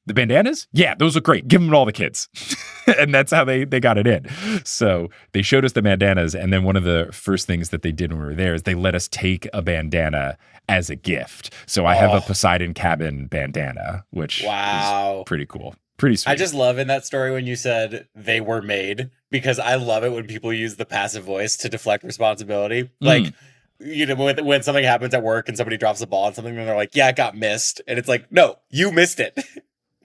The bandanas? Yeah, those look great. Give them to all the kids. And that's how they got it in. So they showed us the bandanas. And then one of the first things that they did when we were there is they let us take a bandana as a gift. So I have a Poseidon Cabin bandana, which is pretty cool. Pretty sweet. I just love in that story when you said they were made, because I love it when people use the passive voice to deflect responsibility. Like, you know, when something happens at work and somebody drops a ball on something and they're like, yeah, it got missed. And it's like, no, you missed it.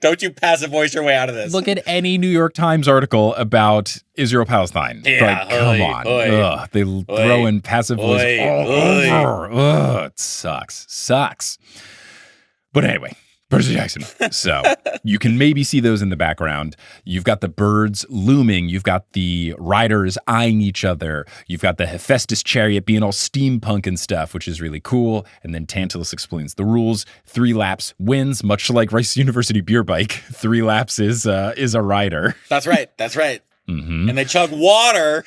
Don't you passive voice your way out of this. Look at any New York Times article about Israel-Palestine. Yeah, like, come on. Ugh, they throw in passive voice all over. Ugh, it sucks. But anyway, Percy Jackson. So you can maybe see those in the background. You've got the birds looming. You've got the riders eyeing each other. You've got the Hephaestus chariot being all steampunk and stuff, which is really cool. And then Tantalus explains the rules. 3 laps wins, much like Rice University beer bike. 3 laps is a rider. That's right. Mm-hmm. And they chug water.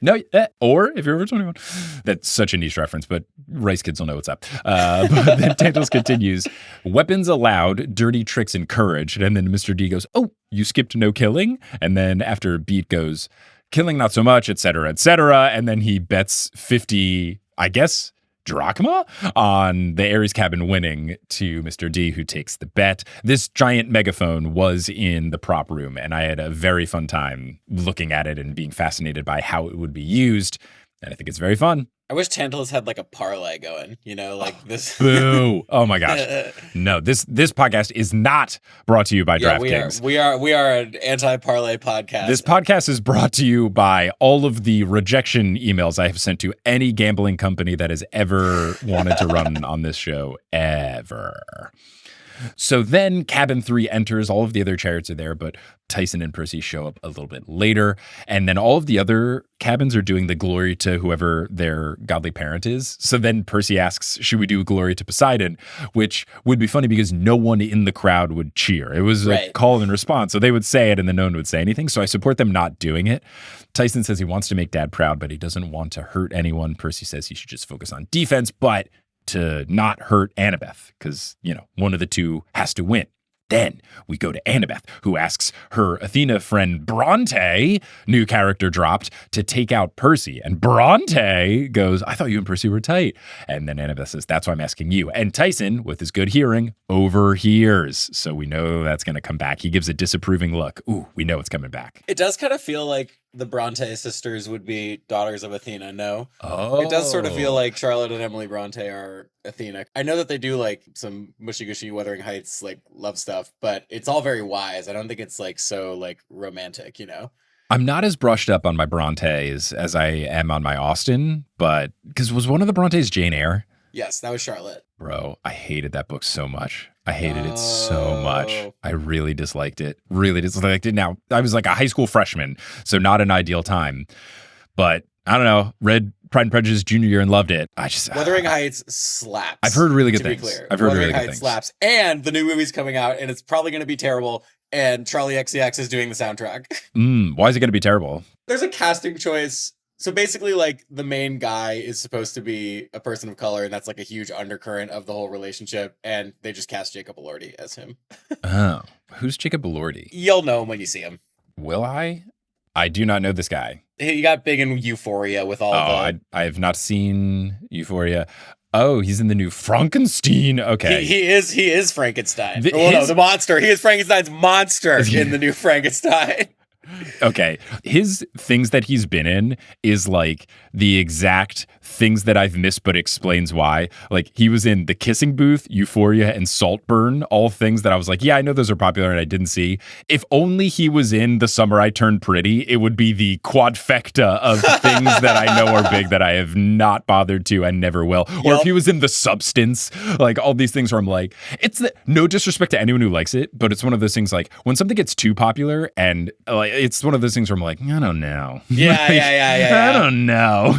No, or if you're over 21. That's such a niche reference, but Rice kids will know what's up. But then Tantalus continues, weapons allowed, dirty tricks encouraged. And then Mr. D goes, oh, you skipped no killing? And then after Beat goes, killing not so much, et cetera, et cetera. And then he bets 50, I guess, drachma on the Ares cabin winning to Mr. D, who takes the bet. This giant megaphone was in the prop room, and I had a very fun time looking at it and being fascinated by how it would be used. And I think it's very fun. I wish Tantalus had like a parlay going, you know, like this. Boo. Oh my gosh. No, this podcast is not brought to you by DraftKings. We are an anti-parlay podcast. This podcast is brought to you by all of the rejection emails I have sent to any gambling company that has ever wanted to run on this show ever. So then Cabin 3 enters. All of the other chariots are there, but Tyson and Percy show up a little bit later. And then all of the other cabins are doing the glory to whoever their godly parent is. So then Percy asks, should we do glory to Poseidon? Which would be funny because no one in the crowd would cheer. It was a call and response. So they would say it and then no one would say anything. So I support them not doing it. Tyson says he wants to make Dad proud, but he doesn't want to hurt anyone. Percy says he should just focus on defense, but to not hurt Annabeth, because, you know, one of the two has to win. Then we go to Annabeth, who asks her Athena friend Bronte, new character dropped, to take out Percy. And Bronte goes, I thought you and Percy were tight. And then Annabeth says, that's why I'm asking you. And Tyson, with his good hearing, overhears. So we know that's going to come back. He gives a disapproving look. Ooh, we know it's coming back. It does kind of feel like the Bronte sisters would be daughters of Athena, no? Oh. It does sort of feel like Charlotte and Emily Bronte are Athena. I know that they do like some mushy-gushy Wuthering Heights like love stuff, but it's all very wise. I don't think it's like so like romantic, you know? I'm not as brushed up on my Brontes as I am on my Austen, but because was one of the Brontes Jane Eyre? Yes, that was Charlotte. Bro, I hated that book so much. I hated it so much. I really disliked it. Now, I was like a high school freshman, so not an ideal time. But I don't know, read Pride and Prejudice junior year and loved it. Wuthering Heights slaps. I've heard really good things. I've heard Wuthering Heights slaps. And the new movie's coming out, and it's probably going to be terrible. And Charlie XCX is doing the soundtrack. Why is it going to be terrible? There's a casting choice. So basically, like, the main guy is supposed to be a person of color, and that's like a huge undercurrent of the whole relationship. And they just cast Jacob Elordi as him. Oh, who's Jacob Elordi? You'll know him when you see him. Will I? I do not know this guy. He got big in Euphoria with all I have not seen Euphoria. Oh, he's in the new Frankenstein. Okay. He is Frankenstein. The monster. He is Frankenstein's monster in the new Frankenstein. Okay. His things that he's been in is like the exact things that I've missed, but explains why. Like he was in The Kissing Booth, Euphoria, and Saltburn, all things that I was like, yeah, I know those are popular and I didn't see. If only he was in The Summer I Turned Pretty, it would be the quadfecta of things that I know are big that I have not bothered to and never will. Or if he was in The Substance, like all these things where I'm like, no disrespect to anyone who likes it, but it's one of those things like when something gets too popular and like it's one of those things where I'm like, I don't know. Yeah. I don't know.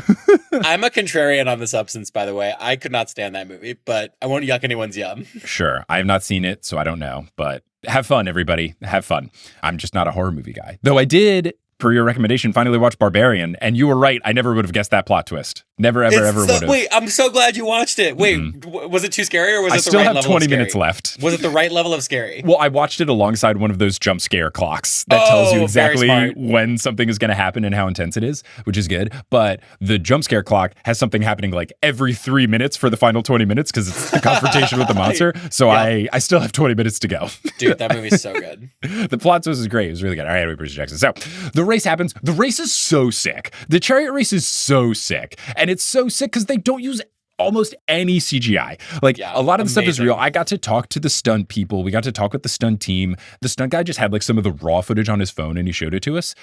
I'm a contrarian on The Substance, by the way. I could not stand that movie, but I won't yuck anyone's yum. Sure. I have not seen it, so I don't know. But have fun, everybody. Have fun. I'm just not a horror movie guy. Though I did per your recommendation, finally watched Barbarian. And you were right. I never would have guessed that plot twist. Never, ever would have. Wait, I'm so glad you watched it. Wait, was it too scary or was it the right level of scary? I still have 20 minutes left. Was it the right level of scary? Well, I watched it alongside one of those jump scare clocks that tells you exactly when something is going to happen and how intense it is, which is good. But the jump scare clock has something happening like every 3 minutes for the final 20 minutes because it's the confrontation with the monster. So I still have 20 minutes to go. Dude, that movie's so good. The plot twist is great. It was really good. All right, Percy Jackson. So the race happens. The race is so sick. The chariot race is so sick. And it's so sick because they don't use almost any CGI. A lot of the stuff is real. I got to talk to the stunt people. We got to talk with the stunt team. The stunt guy just had like some of the raw footage on his phone and he showed it to us.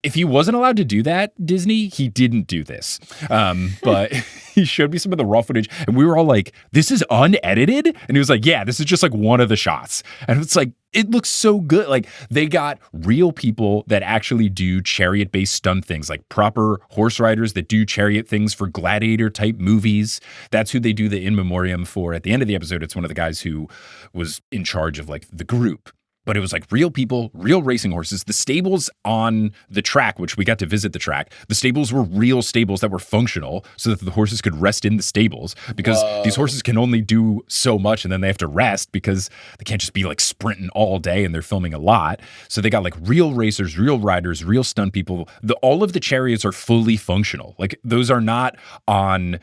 If he wasn't allowed to do that, Disney, he didn't do this. But he showed me some of the raw footage and we were all like, this is unedited? And he was like, yeah, this is just like one of the shots. And it's like, it looks so good. Like they got real people that actually do chariot-based stunt things, like proper horse riders that do chariot things for gladiator type movies. That's who they do the in memoriam for. At the end of the episode, it's one of the guys who was in charge of like the group. But it was like real people, real racing horses. The stables on the track, which we got to visit the track, the stables were real stables that were functional so that the horses could rest in the stables because these horses can only do so much and then they have to rest because they can't just be like sprinting all day and they're filming a lot. So they got like real racers, real riders, real stunt people. All of the chariots are fully functional. Like those are not on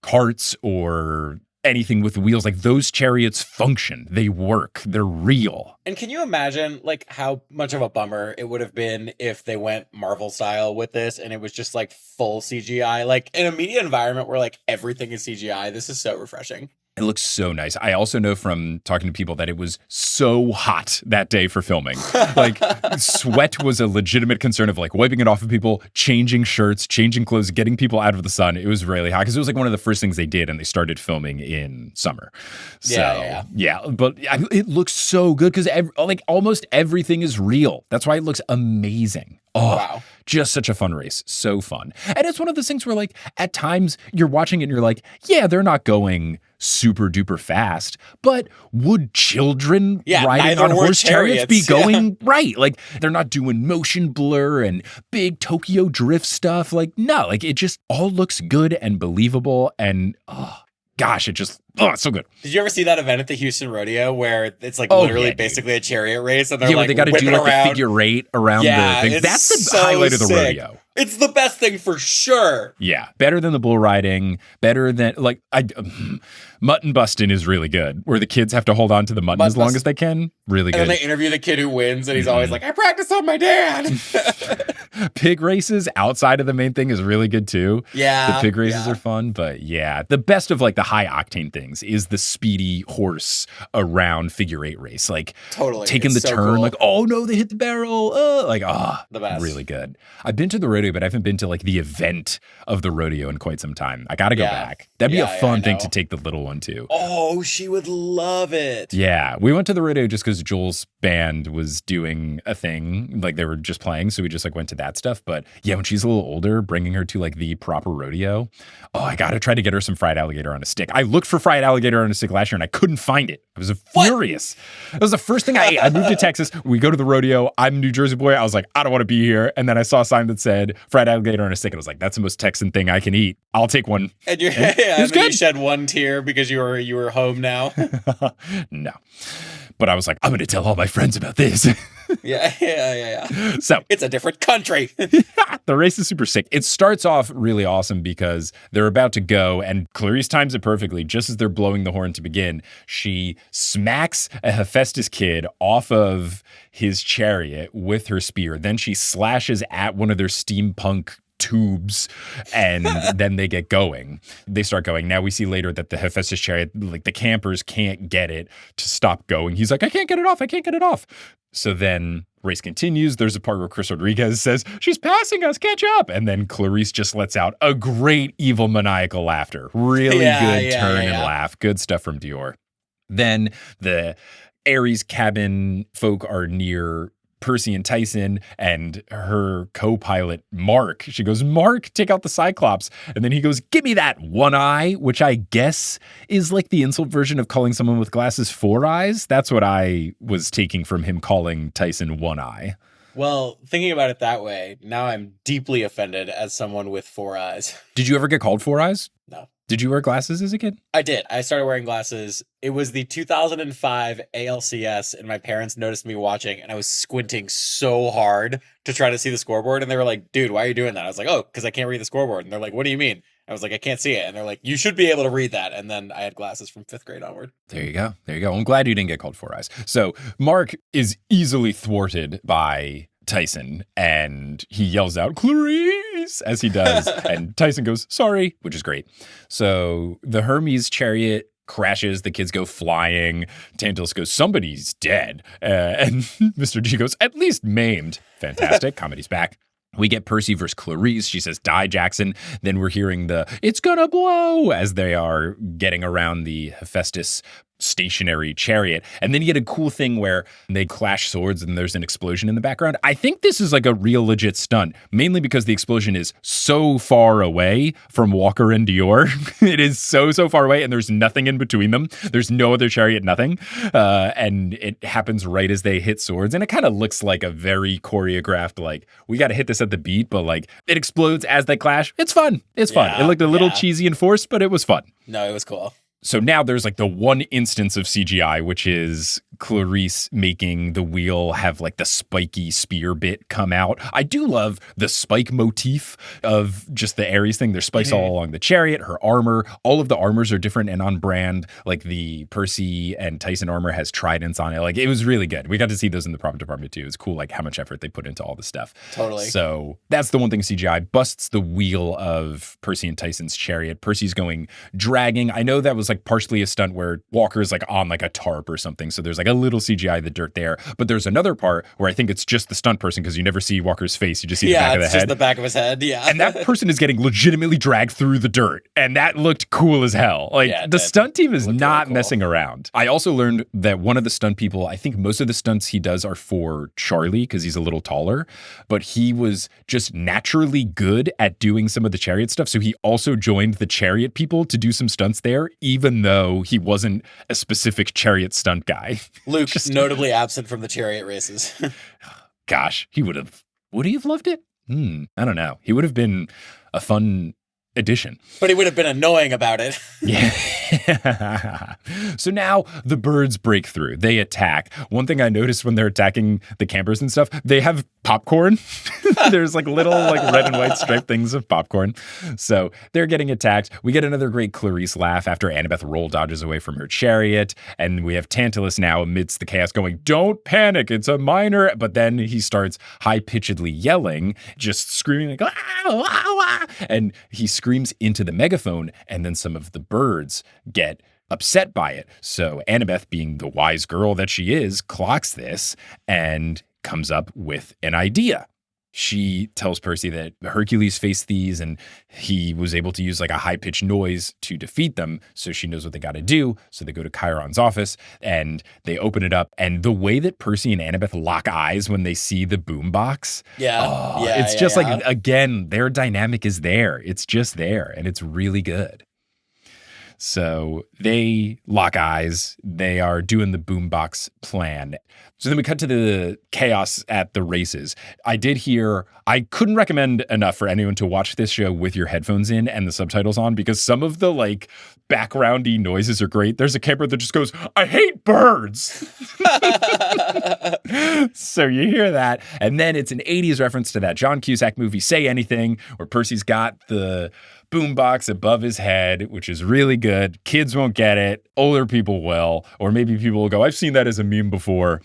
carts or anything with wheels. Like those chariots function, they work, they're real. And can you imagine like how much of a bummer it would have been if they went Marvel style with this and it was just like full CGI? Like in a media environment where like everything is CGI, this is so refreshing. It looks so nice. I also know from talking to people that it was so hot that day for filming. Like sweat was a legitimate concern of like wiping it off of people, changing shirts, changing clothes, getting people out of the sun. It was really hot because it was like one of the first things they did and they started filming in summer. So yeah. But it looks so good because like almost everything is real. That's why it looks amazing. Oh, wow. Just such a fun race. So fun. And it's one of those things where like at times you're watching it and you're like, yeah, they're not going super duper fast, but would children riding on horse chariots be going right? Like they're not doing motion blur and big Tokyo drift stuff. Like no, like it just all looks good and believable and gosh, it's so good. Did you ever see that event at the Houston Rodeo where it's like literally basically a chariot race and they're like they got to do like the figure eight around the thing. That's the highlight of the rodeo. It's the best thing for sure. Yeah, better than the bull riding, better than like mutton busting is really good where the kids have to hold on to the mutton as long as they can. Really good. And then they interview the kid who wins and he's always like, I practiced on my dad. Pig races outside of the main thing is really good too. Yeah. The pig races are fun, but the best of like the high octane things is the speedy horse around figure eight race. Like taking the turn, cool. Like, oh no, they hit the barrel. The best. Really good. I've been to the rodeo, but I haven't been to like the event of the rodeo in quite some time. I got to go back. That'd be a fun thing to take the little one to. Oh, she would love it. Yeah. We went to the rodeo just because Joel's band was doing a thing. Like they were just playing. So we just like went to that stuff. But yeah, when she's a little older, bringing her to like the proper rodeo. Oh, I got to try to get her some fried alligator on a stick. I looked for fried alligator on a stick last year and I couldn't find it. I was furious. It was the first thing I ate. I moved to Texas. We go to the rodeo. I'm a New Jersey boy. I was like, I don't want to be here. And then I saw a sign that said fried alligator on a stick. And I was like, that's the most Texan thing I can eat. I'll take one. And you shed one tear because you were home now. No. But I was like, I'm going to tell all my friends about this. Yeah. So it's a different country. The race is super sick. It starts off really awesome because they're about to go and Clarice times it perfectly. Just as they're blowing the horn to begin, she smacks a Hephaestus kid off of his chariot with her spear. Then she slashes at one of their steampunk tubes and then they get going. They start going. Now we see later that the Hephaestus chariot, like the campers can't get it to stop going. He's like, I can't get it off. So then race continues. There's a part where Chris Rodriguez says, she's passing us, catch up. And then Clarice just lets out a great evil maniacal laughter. Really good turn and laugh. Good stuff from Dior. Then the Ares cabin folk are near Percy and Tyson and her co-pilot, Mark. She goes, Mark, take out the Cyclops. And then he goes, give me that one eye, which I guess is like the insult version of calling someone with glasses four eyes. That's what I was taking from him calling Tyson one eye. Well, thinking about it that way, now I'm deeply offended as someone with 4 eyes. Did you ever get called Four Eyes? No. Did you wear glasses as a kid? I did. I started wearing glasses. It was the 2005 ALCS, and my parents noticed me watching, and I was squinting so hard to try to see the scoreboard. And they were like, dude, why are you doing that? I was like, oh, because I can't read the scoreboard. And they're like, what do you mean? I was like, I can't see it. And they're like, you should be able to read that. And then I had glasses from 5th grade onward. There you go. There you go. I'm glad you didn't get called Four Eyes. So Mark is easily thwarted by Tyson, and he yells out, Clarice, as he does. And Tyson goes, sorry, which is great. So the Hermes chariot crashes. The kids go flying. Tantalus goes, somebody's dead. And Mr. G goes, at least maimed. Fantastic. Comedy's back. We get Percy versus Clarice. She says, die, Jackson. Then we're hearing the, it's gonna blow, as they are getting around the Hephaestus stationary chariot. And then you get a cool thing where they clash swords and there's an explosion in the background. I think this is like a real legit stunt, mainly because the explosion is so far away from Walker and Dior. It is so far away, and there's nothing in between them. There's no other chariot, nothing. And it happens right as they hit swords. And it kind of looks like a very choreographed, like, we got to hit this at the beat, but like it explodes as they clash. It's fun. It's fun. It looked a little cheesy and forced, but it was fun. No, it was cool. So now there's like the one instance of CGI, which is Clarice making the wheel have like the spiky spear bit come out. I do love the spike motif of just the Ares thing. There's spikes all along the chariot, her armor. All of the armors are different and on brand. Like the Percy and Tyson armor has tridents on it. Like it was really good. We got to see those in the prop department too. It's cool like how much effort they put into all this stuff. Totally. So that's the one thing CGI busts the wheel of Percy and Tyson's chariot. Percy's going dragging. I know that was like partially a stunt where Walker is like on like a tarp or something. So there's like a little CGI of the dirt there. But there's another part where I think it's just the stunt person because you never see Walker's face. You just see the back of the head. Yeah, it's just the back of his head. Yeah. And that person is getting legitimately dragged through the dirt. And that looked cool as hell. Like the stunt team is not really messing around. I also learned that one of the stunt people, I think most of the stunts he does are for Charlie because he's a little taller, but he was just naturally good at doing some of the chariot stuff. So he also joined the chariot people to do some stunts there, even though he wasn't a specific chariot stunt guy. Luke, notably absent from the chariot races. Gosh, would he have loved it? I don't know. He would have been a fun addition. But he would have been annoying about it. Yeah. So now the birds break through. They attack. One thing I noticed when they're attacking the campers and stuff, they have popcorn. There's like little like red and white striped things of popcorn. So they're getting attacked. We get another great Clarice laugh after Annabeth roll dodges away from her chariot. And we have Tantalus now amidst the chaos going, don't panic, it's a minor. But then he starts high-pitchedly yelling, just screaming like, ah, ah, ah. And he screams into the megaphone, and then some of the birds get upset by it. So Annabeth, being the wise girl that she is, clocks this and comes up with an idea. She tells Percy that Hercules faced these and he was able to use like a high-pitched noise to defeat them. So she knows what they got to do. So they go to Chiron's office and they open it up. And the way that Percy and Annabeth lock eyes when they see the boombox. It's just like, again, their dynamic is there. It's just there. And it's really good. So they lock eyes. They are doing the boombox plan. So then we cut to the chaos at the races. I couldn't recommend enough for anyone to watch this show with your headphones in and the subtitles on because some of the like backgroundy noises are great. There's a camper that just goes, I hate birds. So you hear that. And then it's an 80s reference to that John Cusack movie, Say Anything, where Percy's got the boombox above his head, which is really good. Kids won't get it. Older people will. Or maybe people will go, I've seen that as a meme before.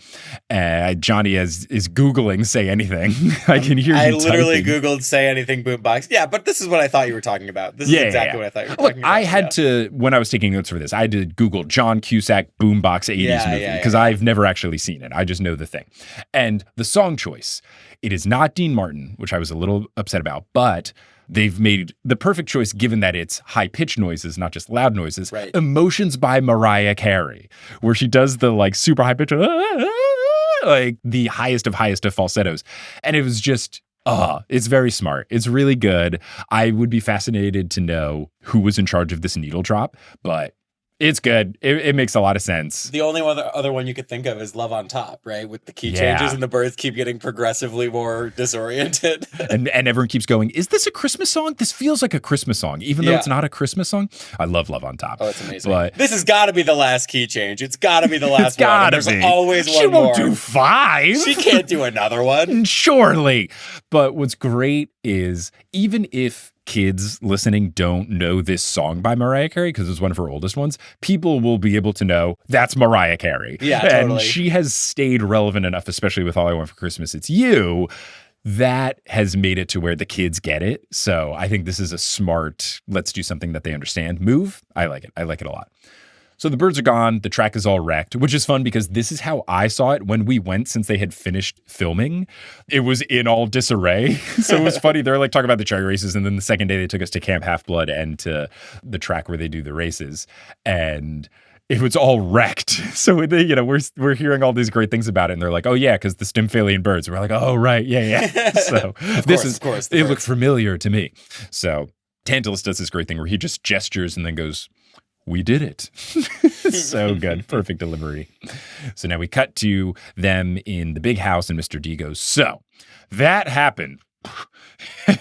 Johnny is Googling Say Anything. I can hear you I literally typing. Googled Say Anything boombox. Yeah, but this is what I thought you were talking about. This is exactly what I thought you were talking about. I had to, when I was taking notes for this, I had to Google John Cusack boombox 80s movie because I've never actually seen it. I just know the thing. And the song choice, it is not Dean Martin, which I was a little upset about, but they've made the perfect choice given that it's high-pitched noises, not just loud noises. Right. Emotions by Mariah Carey, where she does the like super high-pitched, like the highest of falsettos. And it was just, it's very smart. It's really good. I would be fascinated to know who was in charge of this needle drop, but It's good. It makes a lot of sense. The only other one you could think of is Love on Top, right? With the key Yeah. changes and the birds keep getting progressively more disoriented. and everyone keeps going, is this a Christmas song? This feels like a Christmas song, even though Yeah. it's not a Christmas song. I love Love on Top. Oh, it's amazing. But this has got to be the last key change. It's got to be the last it's gotta one. There's be. always She one more. won't do 5. She can't do another one. Surely. But what's great is even if kids listening don't know this song by Mariah Carey, because it's one of her oldest ones, people will be able to know that's Mariah Carey. Yeah, and totally. she has stayed relevant enough, especially with All I Want for Christmas It's You, that has made it to where the kids get it. So I think this is a smart, let's do something that they understand move. I like it. I like it a lot. So the birds are gone. The track is all wrecked, which is fun because this is how I saw it when we went since they had finished filming. It was in all disarray. So it was funny. They're like talking about the cherry races. And then the second day they took us to Camp Half-Blood and to the track where they do the races. And it was all wrecked. So they, we're hearing all these great things about it. And they're like, oh yeah, because the Stymphalian birds. And we're like, oh right, yeah. So of course, it looked familiar to me. So Tantalus does this great thing where he just gestures and then goes, we did it. So good. Perfect delivery. So now we cut to them in the big house and Mr. D goes, so that happened.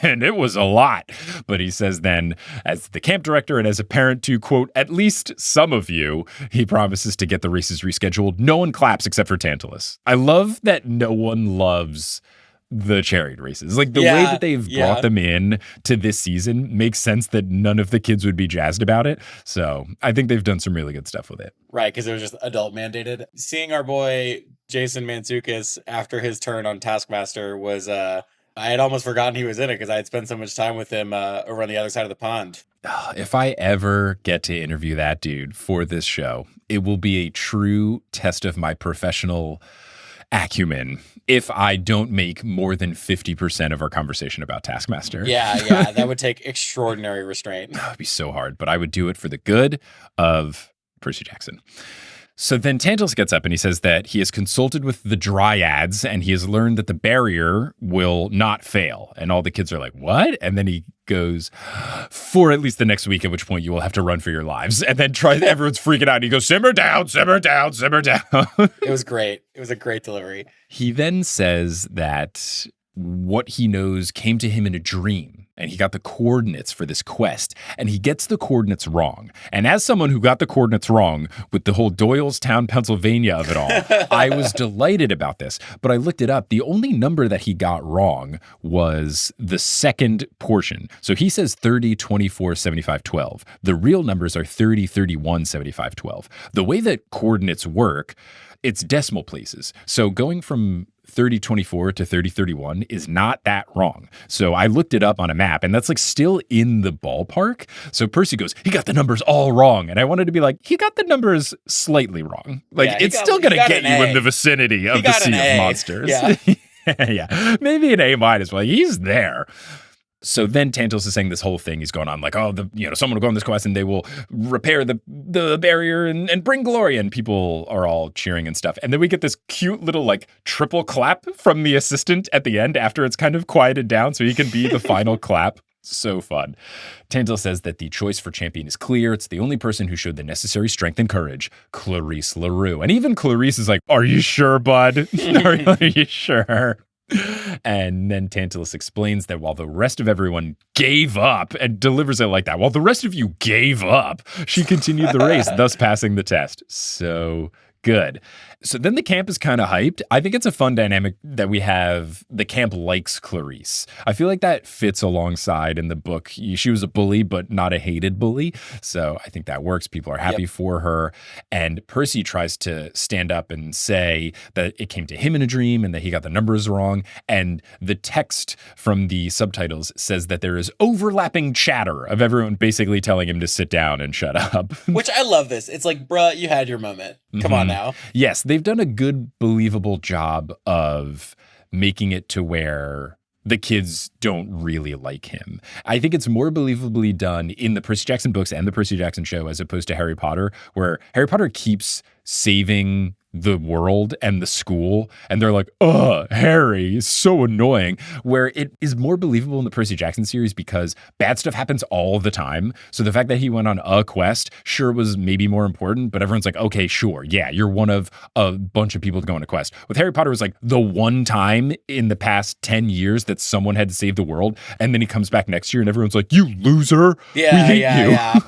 And it was a lot. But he says then, as the camp director and as a parent to, quote, at least some of you, he promises to get the races rescheduled. No one claps except for Tantalus. I love that no one loves the chariot races. Like the way that they've brought them in to this season makes sense that none of the kids would be jazzed about it. So I think they've done some really good stuff with it. Right, because it was just adult mandated. Seeing our boy Jason Mantzoukas after his turn on Taskmaster was, I had almost forgotten he was in it because I had spent so much time with him over on the other side of the pond. If I ever get to interview that dude for this show, it will be a true test of my professional acumen if I don't make more than 50% of our conversation about Taskmaster. Yeah, that would take extraordinary restraint. It would be so hard, but I would do it for the good of Percy Jackson. So then Tantalus gets up and he says that he has consulted with the dryads and he has learned that the barrier will not fail. And all the kids are like, what? And then he goes, for at least the next week, at which point you will have to run for your lives. And then everyone's freaking out. And he goes, simmer down, simmer down, simmer down. It was great. It was a great delivery. He then says that what he knows came to him in a dream. And he got the coordinates for this quest. And he gets the coordinates wrong. And as someone who got the coordinates wrong with the whole Doylestown, Pennsylvania of it all, I was delighted about this. But I looked it up. The only number that he got wrong was the second portion. So he says 30, 24, 75, 12. The real numbers are 30, 31, 75, 12. The way that coordinates work, it's decimal places. So going from 3024 to 3031 is not that wrong. So I looked it up on a map and that's like still in the ballpark. So Percy goes, he got the numbers all wrong. And I wanted to be like, he got the numbers slightly wrong. Like it's still going to get you in the vicinity of the Sea of Monsters. Yeah. Yeah. Maybe an A-. Well, he's there. So then Tantalus is saying this whole thing. He's going on like, someone will go on this quest and they will repair the barrier and bring glory. And people are all cheering and stuff. And then we get this cute little like triple clap from the assistant at the end after it's kind of quieted down so he can be the final clap. So fun. Tantalus says that the choice for champion is clear. It's the only person who showed the necessary strength and courage, Clarice LaRue. And even Clarice is like, are you sure, bud? Are you sure? And then Tantalus explains that while the rest of everyone gave up and delivers it like that, while the rest of you gave up, she continued the race, thus passing the test. So good. So then the camp is kind of hyped. I think it's a fun dynamic that we have. The camp likes Clarice. I feel like that fits alongside in the book. She was a bully, but not a hated bully. So I think that works. People are happy for her. And Percy tries to stand up and say that it came to him in a dream and that he got the numbers wrong. And the text from the subtitles says that there is overlapping chatter of everyone basically telling him to sit down and shut up. Which I love this. It's like, bruh, you had your moment. Come on now. Yes, they've done a good, believable job of making it to where the kids don't really like him. I think it's more believably done in the Percy Jackson books and the Percy Jackson show as opposed to Harry Potter, where Harry Potter keeps saving the world and the school, and they're like, Harry is so annoying, where it is more believable in the Percy Jackson series because bad stuff happens all the time. So the fact that he went on a quest sure was maybe more important, but everyone's like, okay, sure, yeah, you're one of a bunch of people to go on a quest. With Harry Potter, it was like the one time in the past 10 years that someone had to save the world, and then he comes back next year and everyone's like, you loser, we hate you. Yeah.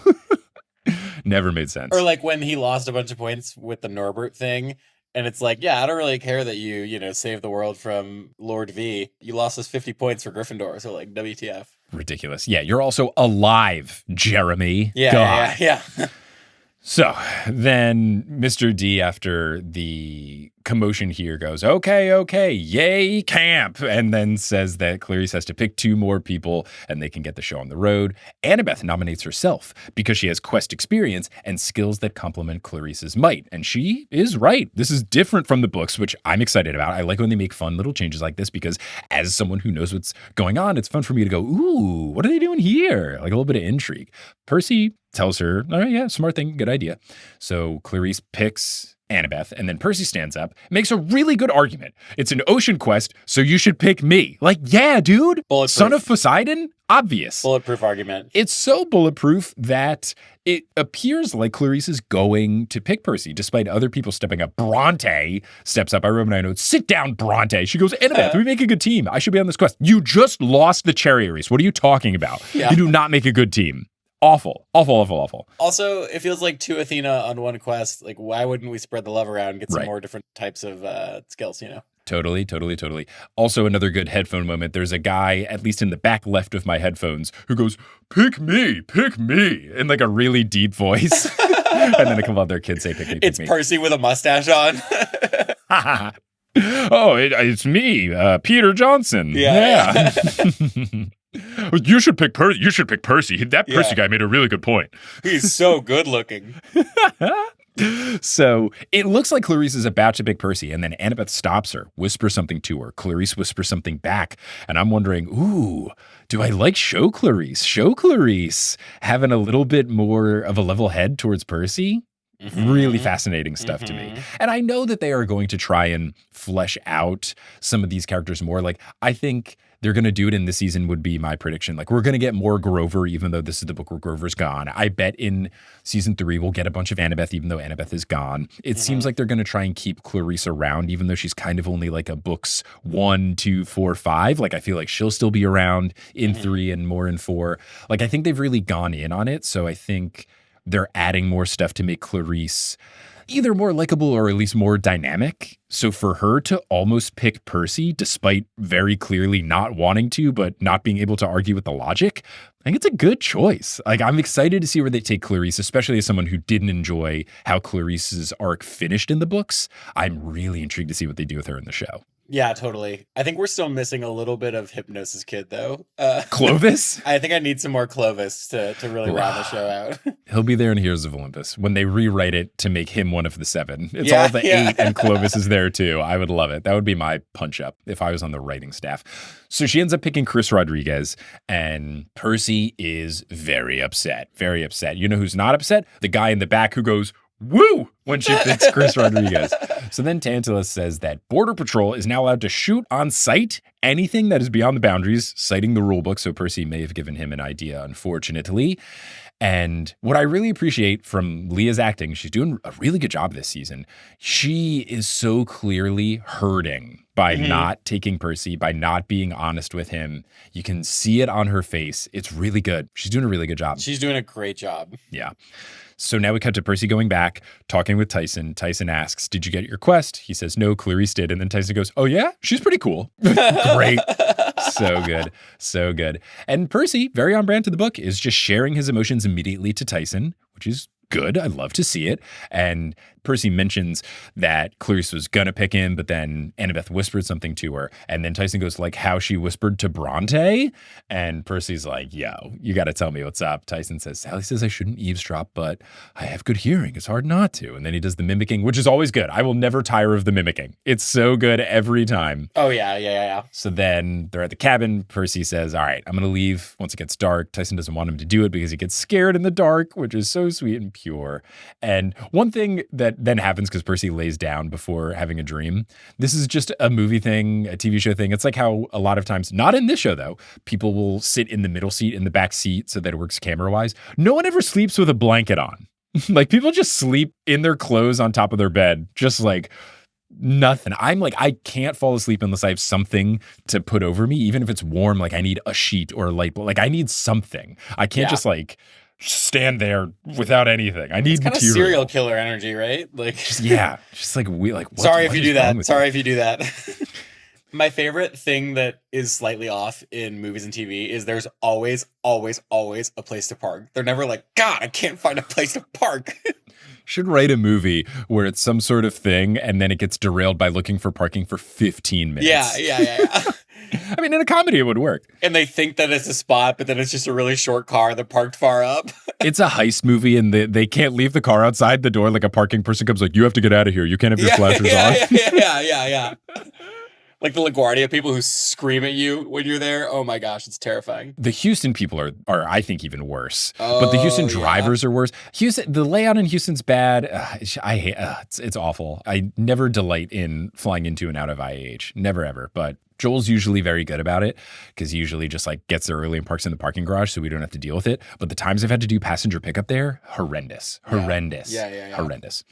Never made sense. Or like when he lost a bunch of points with the Norbert thing, and it's like, yeah, I don't really care that you saved the world from Lord V. You lost us 50 points for Gryffindor, so like, WTF. Ridiculous. Yeah, you're also alive, Jeremy. Yeah. So then Mr. D, after the commotion here, goes, okay, yay, camp, and then says that Clarice has to pick 2 more people and they can get the show on the road. Annabeth nominates herself because she has quest experience and skills that complement Clarice's might. And she is right. This is different from the books, which I'm excited about. I like when they make fun little changes like this because as someone who knows what's going on, it's fun for me to go, ooh, what are they doing here? Like a little bit of intrigue. Percy tells her, all right, yeah, smart thing, good idea. So Clarice picks Annabeth, and then Percy stands up, makes a really good argument. It's an ocean quest, so you should pick me. Like, yeah, dude. Bulletproof. Son of Poseidon? Obvious. Bulletproof argument. It's so bulletproof that it appears like Clarice is going to pick Percy, despite other people stepping up. Bronte steps up. I wrote in my notes, sit down, Bronte. She goes, Annabeth, we make a good team. I should be on this quest. You just lost the chariot race. What are you talking about? Yeah. You do not make a good team. Awful. Also, it feels like 2 Athena on one quest. Like, why wouldn't we spread the love around and get some more different types of skills, Totally. Also, another good headphone moment. There's a guy, at least in the back left of my headphones, who goes, pick me, in like a really deep voice. And then a couple other kids say, pick me. It's Percy with a mustache on. It's me, Peter Johnson. Yeah. You should pick Percy. That Percy guy made a really good point. He's so good looking. So it looks like Clarice is about to pick Percy, and then Annabeth stops her, whispers something to her. Clarice whispers something back, and I'm wondering, ooh, do I like show Clarice having a little bit more of a level head towards Percy? Mm-hmm. Really fascinating stuff to me. And I know that they are going to try and flesh out some of these characters more. Like, I think they're going to do it in this season would be my prediction. Like, we're going to get more Grover, even though this is the book where Grover's gone. I bet in season 3, we'll get a bunch of Annabeth, even though Annabeth is gone. It seems like they're going to try and keep Clarice around, even though she's kind of only like a books 1, 2, 4, 5. Like, I feel like she'll still be around in 3 and more in 4. Like, I think they've really gone in on it. So I think they're adding more stuff to make Clarice either more likable or at least more dynamic. So for her to almost pick Percy, despite very clearly not wanting to, but not being able to argue with the logic, I think it's a good choice. Like, I'm excited to see where they take Clarice, especially as someone who didn't enjoy how Clarice's arc finished in the books. I'm really intrigued to see what they do with her in the show. Yeah, totally. I think we're still missing a little bit of Hypnosis Kid, though. Clovis? I think I need some more Clovis to really round the show out. He'll be there in Heroes of Olympus when they rewrite it to make him one of the 7. It's all the 8 and Clovis is there too. I would love it. That would be my punch up if I was on the writing staff. So she ends up picking Chris Rodriguez, and Percy is very upset. Very upset. You know who's not upset? The guy in the back who goes, woo, when she picks Chris Rodriguez. So then Tantalus says that Border Patrol is now allowed to shoot on sight anything that is beyond the boundaries, citing the rule book. So Percy may have given him an idea, unfortunately. And what I really appreciate from Leah's acting, she's doing a really good job this season. She is so clearly hurting by not taking Percy, by not being honest with him. You can see it on her face. It's really good. She's doing a really good job. She's doing a great job. Yeah. So now we cut to Percy going back, talking with Tyson. Tyson asks, did you get your quest? He says, no, Clarice did. And then Tyson goes, oh yeah? She's pretty cool. Great. So good. So good. And Percy, very on brand to the book, is just sharing his emotions immediately to Tyson, which is good. I love to see it. And Percy mentions that Clarice was going to pick him, but then Annabeth whispered something to her. And then Tyson goes, like how she whispered to Bronte. And Percy's like, yo, you got to tell me what's up. Tyson says, Sally says I shouldn't eavesdrop, but I have good hearing. It's hard not to. And then he does the mimicking, which is always good. I will never tire of the mimicking. It's so good every time. Oh, yeah. So then they're at the cabin. Percy says, all right, I'm going to leave once it gets dark. Tyson doesn't want him to do it because he gets scared in the dark, which is so sweet and pure. And one thing that that then happens because Percy lays down before having a dream. This is just a movie thing, a TV show thing. It's like how a lot of times, not in this show though, people will sit in the middle seat, in the back seat so that it works camera-wise. No one ever sleeps with a blanket on. Like people just sleep in their clothes on top of their bed, just like nothing. I'm like, I can't fall asleep unless I have something to put over me. Even if it's warm, like I need a sheet or a light bulb. Like I need something. I can't just like stand there without anything. I need kind material. of serial killer energy, right? Like, just like we like. Sorry if you do that. Sorry if you do that. My favorite thing that is slightly off in movies and TV is there's always, always, always a place to park. They're never like, God, I can't find a place to park. Should write a movie where it's some sort of thing and then it gets derailed by looking for parking for 15 minutes. Yeah. I mean, in a comedy, it would work. And they think that it's a spot, but then it's just a really short car that parked far up. It's a heist movie and they can't leave the car outside the door. Like a parking person comes like, you have to get out of here. You can't have your flashers on. Yeah. Like the LaGuardia people who scream at you when you're there. Oh my gosh, it's terrifying. The Houston people are I think, even worse. But the Houston drivers are worse. The layout in Houston's bad. I hate it's awful. I never delight in flying into and out of IAH. Never, ever. But Joel's usually very good about it because he usually just like gets there early and parks in the parking garage so we don't have to deal with it. But the times I've had to do passenger pickup there, horrendous. Horrendous.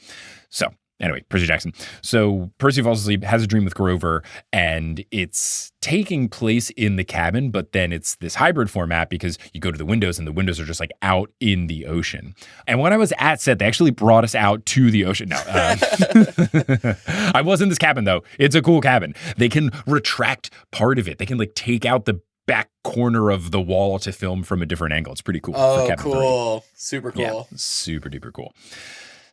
So anyway, Percy Jackson. So Percy falls asleep, has a dream with Grover, and it's taking place in the cabin, but then it's this hybrid format because you go to the windows and the windows are just like out in the ocean. And when I was at set, they actually brought us out to the ocean. No, I was in this cabin though. It's a cool cabin. They can retract part of it. They can like take out the back corner of the wall to film from a different angle. It's pretty cool. Oh, cool. 3. Super cool. Yeah, super duper cool.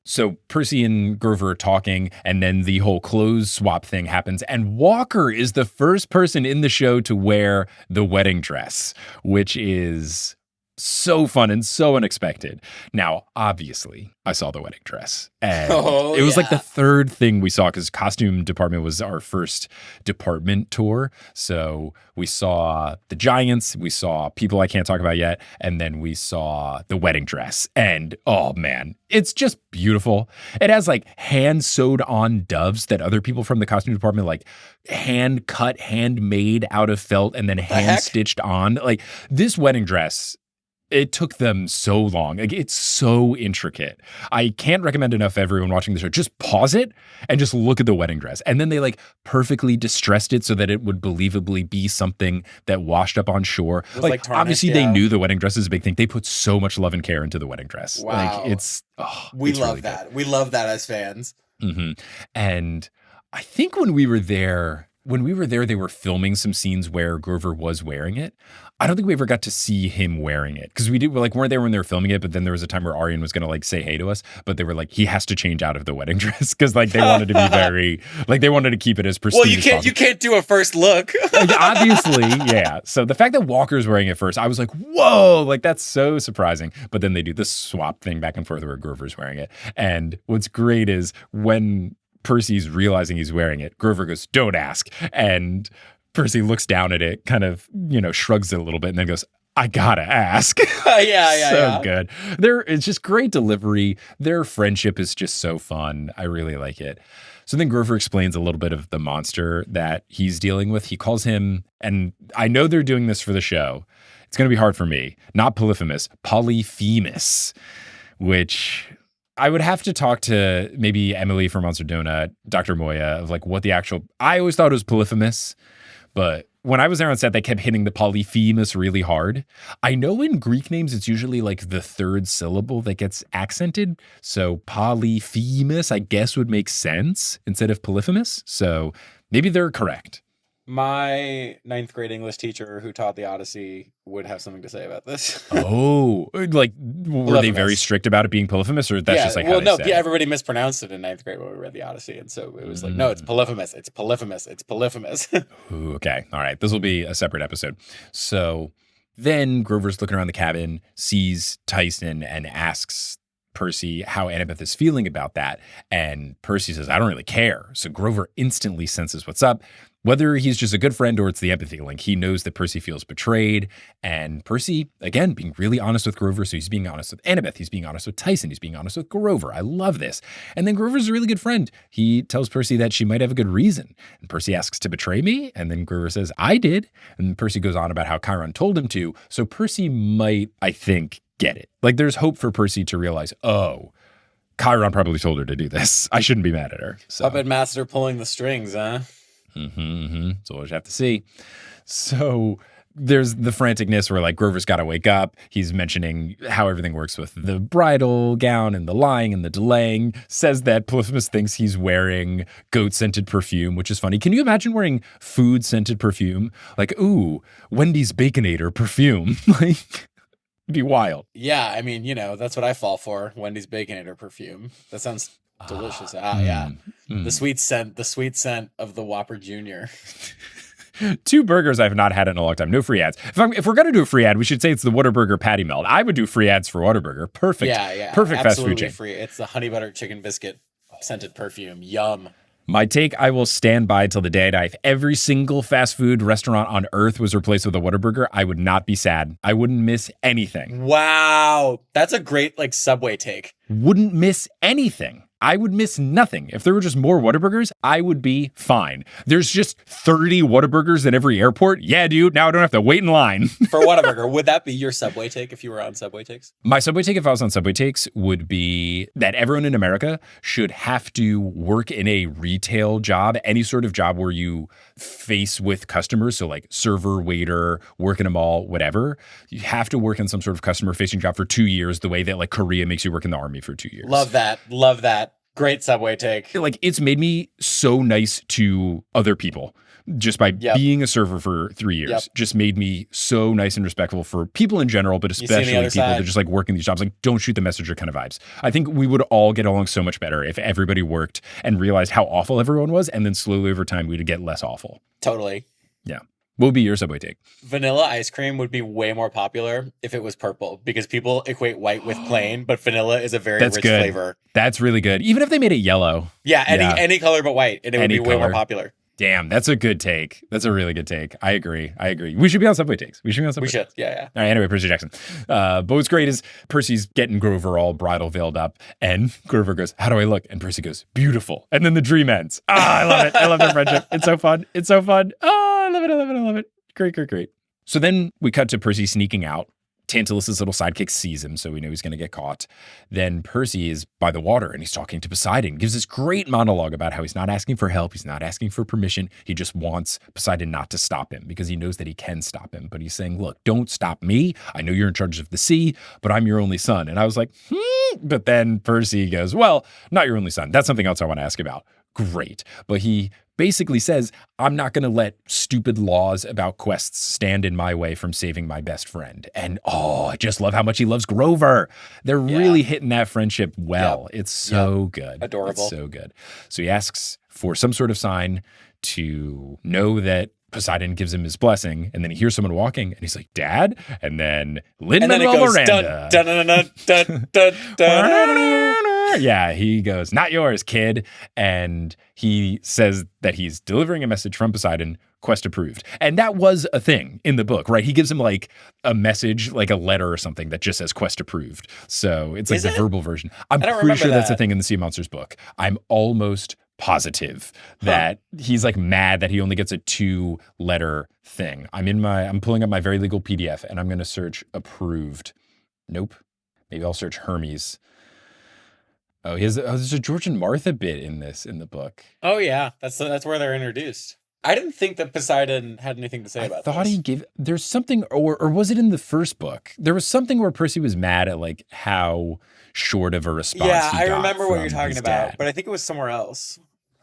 So Percy and Grover are talking, and then the whole clothes swap thing happens. And Walker is the first person in the show to wear the wedding dress, which is so fun and so unexpected. Now, obviously, I saw the wedding dress. And it was like the third thing we saw because costume department was our first department tour. So we saw the Giants, we saw people I can't talk about yet, and then we saw the wedding dress. And oh man, it's just beautiful. It has like hand sewed on doves that other people from the costume department like hand cut, handmade out of felt and then hand stitched on. Like this wedding dress, it took them so long. Like it's so intricate. I can't recommend enough everyone watching the show. Just pause it and just look at the wedding dress. And then they like perfectly distressed it so that it would believably be something that washed up on shore. Like obviously they knew the wedding dress is a big thing. They put so much love and care into the wedding dress. Wow. Like it's we love really that. Good. We love that as fans. Mm-hmm. And I think when we were there, they were filming some scenes where Grover was wearing it. I don't think we ever got to see him wearing it because weren't there when they were filming it. But then there was a time where Arian was going to like say hey to us, but they were like, he has to change out of the wedding dress because like they wanted to be very like they wanted to keep it as pristine. Well, you can't do a first look. Like, obviously, yeah. So the fact that Walker's wearing it first, I was like, whoa, like that's so surprising. But then they do this swap thing back and forth where Grover's wearing it, and what's great is when Percy's realizing he's wearing it, Grover goes, don't ask. And Percy looks down at it, kind of, shrugs it a little bit and then goes, I gotta ask. So good. It's just great delivery. Their friendship is just so fun. I really like it. So then Grover explains a little bit of the monster that he's dealing with. He calls him, and I know they're doing this for the show. It's going to be hard for me. Not Polyphemus, Polyphemus, which I would have to talk to maybe Emily from Monsterdona, Dr. Moya, of like what the actual, I always thought it was Polyphemus, but when I was there on set, they kept hitting the Polyphemus really hard. I know in Greek names, it's usually like the third syllable that gets accented. So Polyphemus, I guess, would make sense instead of Polyphemus. So maybe they're correct. My 9th grade English teacher who taught the Odyssey would have something to say about this. Oh, like were they very strict about it being Polyphemus, or that's just like how they said it? Everybody mispronounced it in 9th grade when we read the Odyssey, and so it was like, no, it's Polyphemus, it's Polyphemus, it's Polyphemus. Ooh, okay, all right, this will be a separate episode. So then Grover's looking around the cabin, sees Tyson, and asks Percy how Annabeth is feeling about that. And Percy says, I don't really care. So Grover instantly senses what's up. Whether he's just a good friend or it's the empathy link, he knows that Percy feels betrayed. And Percy, again, being really honest with Grover. So he's being honest with Annabeth. He's being honest with Tyson. He's being honest with Grover. I love this. And then Grover's a really good friend. He tells Percy that she might have a good reason. And Percy asks to betray me. And then Grover says, I did. And Percy goes on about how Chiron told him to. So Percy might, I think, get it. Like there's hope for Percy to realize, oh, Chiron probably told her to do this. I shouldn't be mad at her. So. Puppet master pulling the strings, huh? So we'll just have to see. So there's the franticness where like Grover's got to wake up. He's mentioning how everything works with the bridal gown and the lying and the delaying. Says that Polyphemus thinks he's wearing goat-scented perfume, which is funny. Can you imagine wearing food-scented perfume? Like, ooh, Wendy's Baconator perfume. Like, it'd be wild. Yeah, I mean, that's what I fall for. Wendy's Baconator perfume. That sounds delicious. Yeah. The sweet scent of the Whopper Jr. 2 burgers I've not had in a long time. No free ads. If we're going to do a free ad, we should say it's the Whataburger Patty Melt. I would do free ads for Whataburger. Perfect. Yeah. Perfect fast food chain. Free. It's the honey butter chicken biscuit scented perfume. Yum. My take, I will stand by till the day I die. If every single fast food restaurant on earth was replaced with a Whataburger, I would not be sad. I wouldn't miss anything. Wow. That's a great Subway take. Wouldn't miss anything. I would miss nothing. If there were just more Whataburgers, I would be fine. There's just 30 Whataburgers in every airport. Yeah, dude, now I don't have to wait in line. For Whataburger, would that be your Subway take if you were on Subway Takes? My Subway take if I was on Subway Takes would be that everyone in America should have to work in a retail job, any sort of job where you face with customers. So like server, waiter, work in a mall, whatever. You have to work in some sort of customer facing job for 2 years, the way that like Korea makes you work in the army for 2 years. Love that. Great Subway take. Like it's made me so nice to other people just by being a server for 3 years. Just made me so nice and respectful for people in general, but especially people that just like work in these jobs. Like don't shoot the messenger kind of vibes. I think we would all get along so much better if everybody worked and realized how awful everyone was. And then slowly over time, we'd get less awful. Totally. Yeah. What would be your Subway take? Vanilla ice cream would be way more popular if it was purple because people equate white with plain, but vanilla is a very rich flavor. That's really good. Even if they made it yellow. Yeah, any color but white, and it would be way more popular. Damn, that's a good take. That's a really good take. I agree. We should be on Subway Takes. We should. Yeah. All right, anyway, Percy Jackson. But what's great is Percy's getting Grover all bridal veiled up, and Grover goes, how do I look? And Percy goes, beautiful. And then the dream ends. I love it. I love their friendship. It's so fun. Oh, I love it. Great. So then we cut to Percy sneaking out. Tantalus's little sidekick sees him, so we know he's going to get caught. Then Percy is by the water and he's talking to Poseidon. Gives this great monologue about how he's not asking for help. He's not asking for permission. He just wants Poseidon not to stop him because he knows that he can stop him. But he's saying, look, don't stop me. I know you're in charge of the sea, but I'm your only son. And I was like, But then Percy goes, well, not your only son. That's something else I want to ask about. Great. But he basically says, I'm not going to let stupid laws about quests stand in my way from saving my best friend. And I just love how much he loves Grover. They're really hitting that friendship well. It's so good. Adorable. It's so good. So he asks for some sort of sign to know that Poseidon gives him his blessing, and then he hears someone walking, and he's like, Dad? And then Lin-Manuel Miranda. Yeah, he goes, not yours, kid. And he says that he's delivering a message from Poseidon, quest approved. And that was a thing in the book, right? He gives him like a message, like a letter or something that just says quest approved. So it's like the verbal version. I'm pretty sure that's a thing in the Sea Monsters book. I'm almost positive that he's like mad that he only gets a 2-letter thing. I'm pulling up my very legal PDF and I'm going to search approved. Nope. Maybe I'll search Hermes. Oh, there's a George and Martha bit in the book. Oh yeah, that's where they're introduced. I didn't think that Poseidon had anything to say about this. I thought there's something, or was it in the first book? There was something where Percy was mad at like how short of a response he got. I remember what you're talking about, but I think it was somewhere else.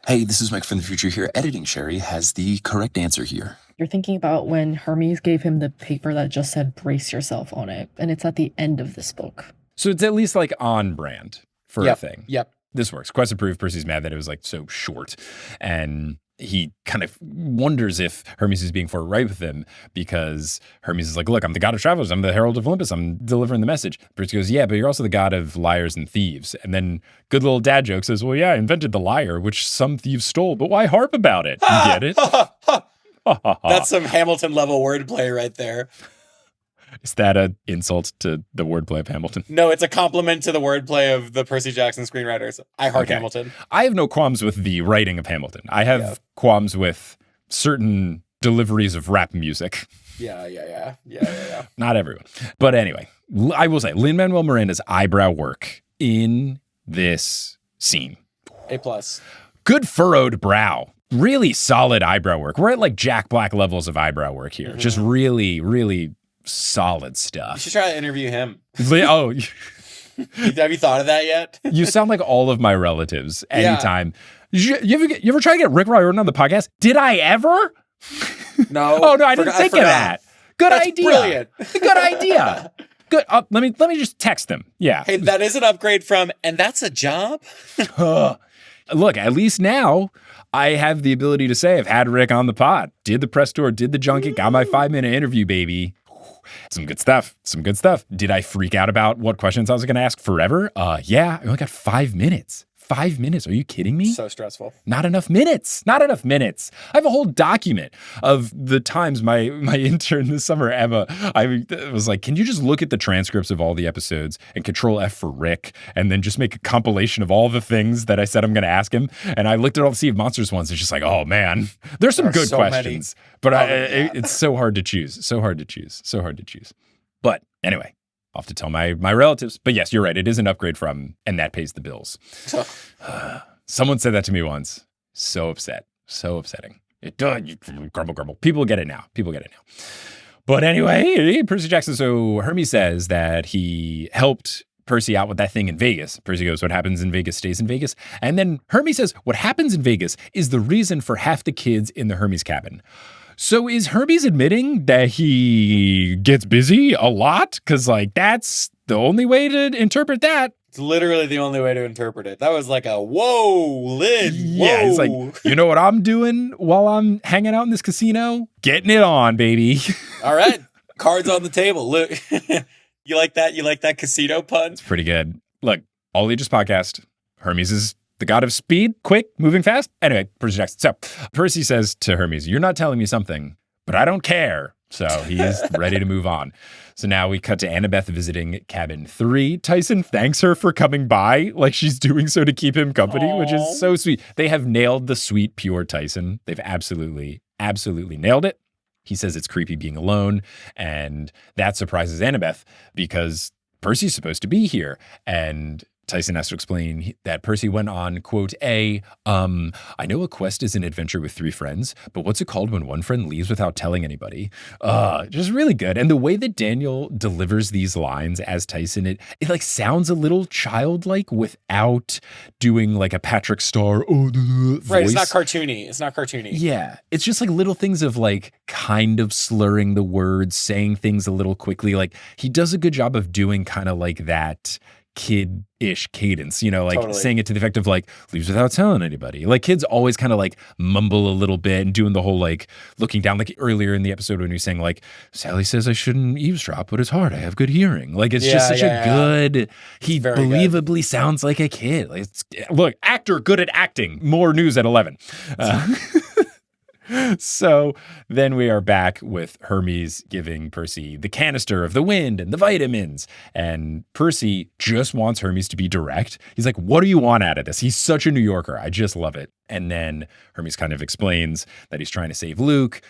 Hey, this is Mike from the future here. Editing Sherry has the correct answer here. You're thinking about when Hermes gave him the paper that just said brace yourself on it, and it's at the end of this book. So it's at least like on brand for a thing. Yep. This works. Quest approved. Percy's mad that it was like so short. And he kind of wonders if Hermes is being forthright with him because Hermes is like, look, I'm the god of travelers. I'm the herald of Olympus. I'm delivering the message. Percy goes, yeah, but you're also the god of liars and thieves. And then good little dad joke says, well, yeah, I invented the lyre, which some thieves stole, but why harp about it? You get it? That's some Hamilton level wordplay right there. Is that an insult to the wordplay of Hamilton? No, it's a compliment to the wordplay of the Percy Jackson screenwriters. I heart Okay. Hamilton. I have no qualms with the writing of Hamilton. I have qualms with certain deliveries of rap music. Yeah. Not everyone. But anyway, I will say Lin-Manuel Miranda's eyebrow work in this scene. A+. Good furrowed brow. Really solid eyebrow work. We're at like Jack Black levels of eyebrow work here. Just really, really solid You stuff. should try to interview him. Oh, Have you thought of that yet? you sound like all of my relatives anytime. You ever try to get Rick Riordan on the podcast? Did I ever? No. Oh, no, I didn't think of that. Good That's idea. brilliant. Good idea. Good. Let me just text him. Yeah. Hey, that is an upgrade from, and that's a job? Look, at least now I have the ability to say I've had Rick on the pod. Did the press tour, did the junket, got my 5-minute interview, baby. Some good stuff. Did I freak out about what questions I was going to ask forever? Yeah, I only got 5 minutes. 5 minutes. Are you kidding me? So stressful. Not enough minutes. I have a whole document of the times my intern this summer, Emma, I was like, can you just look at the transcripts of all the episodes and Control F for Rick and then just make a compilation of all the things that I said I'm going to ask him? And I looked at all the Sea of Monsters ones. It's just like, oh man, there's some good so questions, but it's so hard to choose. But anyway, I'll have to tell my relatives. But yes, you're right. It is an upgrade from, and that pays the bills. Someone said that to me once. So upset. So upsetting. It does. Grumble. People get it now. But anyway, Percy Jackson. So Hermes says that he helped Percy out with that thing in Vegas. Percy goes, what happens in Vegas stays in Vegas. And then Hermes says, what happens in Vegas is the reason for half the kids in the Hermes cabin. So is Hermes admitting that he gets busy a lot? Because, like, that's the only way to interpret that. It's literally the only way to interpret it. That was like a, whoa, Lynn, whoa. Yeah, it's like, you know what I'm doing while I'm hanging out in this casino? Getting it on, baby. All right, cards on the table. Look, you like that? You like that casino pun? It's pretty good. Look, All Ages Podcast. Hermes is the god of speed, quick, moving fast. Anyway, Percy Jackson. So Percy says to Hermes, you're not telling me something, but I don't care. So he's ready to move on. So now we cut to Annabeth visiting cabin 3. Tyson thanks her for coming by, like she's doing so to keep him company, which is so sweet. They have nailed the sweet, pure Tyson. They've absolutely nailed it. He says it's creepy being alone, and that surprises Annabeth because Percy's supposed to be here. And Tyson has to explain that Percy went on, quote, I know a quest is an adventure with 3 friends, but what's it called when one friend leaves without telling anybody? Just really good. And the way that Daniel delivers these lines as Tyson, it like sounds a little childlike without doing like a Patrick Star voice. Right, it's not cartoony. Yeah, it's just like little things of like kind of slurring the words, saying things a little quickly. Like he does a good job of doing kind of like that kid-ish cadence, you know, like Totally. saying it to the effect of like leaves without telling anybody. Like kids always kind of like mumble a little bit and doing the whole like looking down, like earlier in the episode when he was saying like Sally says I shouldn't eavesdrop, but it's hard. I have good hearing. Like it's just such a good. He very believably sounds like a kid. Like look, actor good at acting. More news at 11. So then we are back with Hermes giving Percy the canister of the wind and the vitamins. And Percy just wants Hermes to be direct. He's like, what do you want out of this? He's such a New Yorker. I just love it. And then Hermes kind of explains that he's trying to save Luke.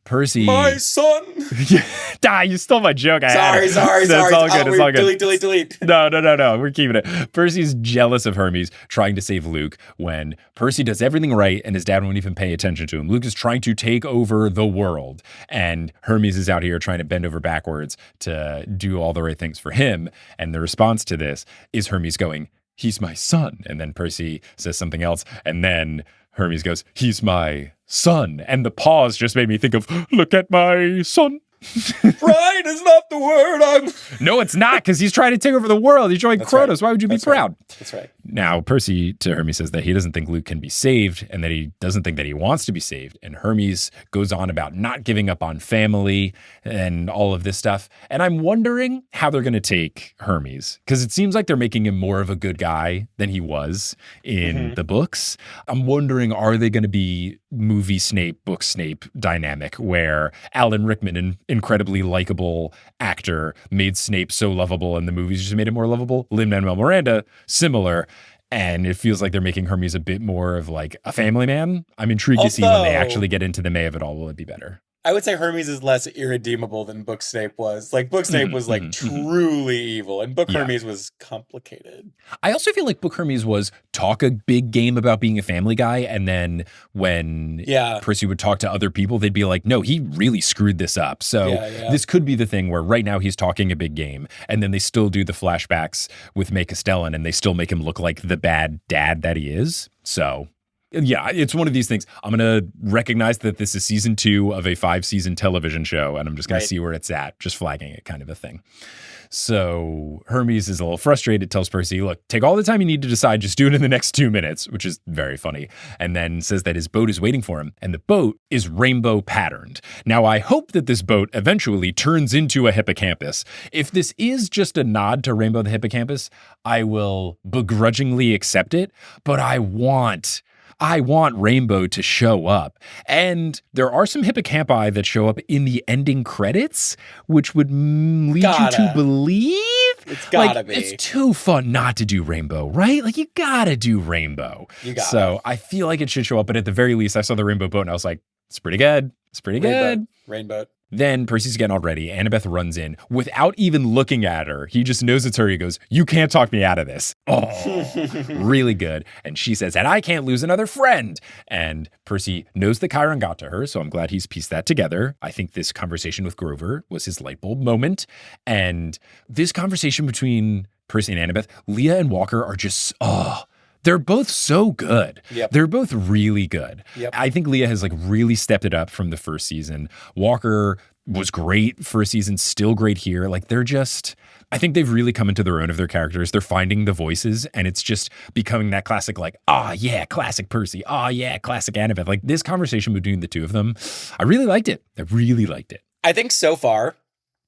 Percy. My son. You stole my joke. Sorry. It's all good. It's all good. Delete. No. We're keeping it. Percy's jealous of Hermes trying to save Luke when Percy does everything right and his dad won't even pay attention to him. Luke is trying to take over the world and Hermes is out here trying to bend over backwards to do all the right things for him. And the response to this is Hermes going, he's my son. And then Percy says something else. And then Hermes goes, he's my son. And the pause just made me think of, look at my son. Pride is not the word. No, it's not, because he's trying to take over the world. He's joining Kronos. Right. Why would you be proud? That's right. Now, Percy to Hermes says that he doesn't think Luke can be saved and that he doesn't think that he wants to be saved. And Hermes goes on about not giving up on family and all of this stuff. And I'm wondering how they're going to take Hermes, because it seems like they're making him more of a good guy than he was in the books. I'm wondering, are they going to be movie Snape, book Snape dynamic, where Alan Rickman, an incredibly likable actor, made Snape so lovable and the movies just made him more lovable? Lin-Manuel Miranda, similar. And it feels like they're making Hermes a bit more of like a family man. I'm intrigued to see when they actually get into the may of it all. Will it be better? I would say Hermes is less irredeemable than Book Snape was. Like, Book Snape was like truly evil, and Book Hermes was complicated. I also feel like Book Hermes was talk a big game about being a family guy, and then when Percy would talk to other people, they'd be like, no, he really screwed this up. So this could be the thing where right now he's talking a big game, and then they still do the flashbacks with May Castellan, and they still make him look like the bad dad that he is. So yeah, it's one of these things. I'm going to recognize that this is season 2 of a 5-season television show, and I'm just going to see where it's at, just flagging it kind of a thing. So Hermes is a little frustrated, tells Percy, look, take all the time you need to decide, just do it in the next 2 minutes, which is very funny, and then says that his boat is waiting for him, and the boat is rainbow patterned. Now, I hope that this boat eventually turns into a hippocampus. If this is just a nod to Rainbow the Hippocampus, I will begrudgingly accept it, but I want Rainbow to show up. And there are some hippocampi that show up in the ending credits, which would lead you to believe. It's gotta be. It's too fun not to do Rainbow, right? Like, you gotta do Rainbow. So I feel like it should show up, but at the very least, I saw the Rainbow boat and I was like, it's pretty good. It's pretty good. Rainbow. Then Percy's getting all ready. Annabeth runs in without even looking at her. He just knows it's her. He goes, you can't talk me out of this. Oh, really good. And she says, and I can't lose another friend. And Percy knows that Chiron got to her, so I'm glad he's pieced that together. I think this conversation with Grover was his light bulb moment. And this conversation between Percy and Annabeth, Leah and Walker are just, they're both so good. They're both really good. I think Leah has like really stepped it up from the first season. Walker was great first season, still great here. Like, they're just, I think they've really come into their own of their characters. They're finding the voices, and it's just becoming that classic, like, classic Percy. Classic Annabeth. Like, this conversation between the two of them, I really liked it. I think so far,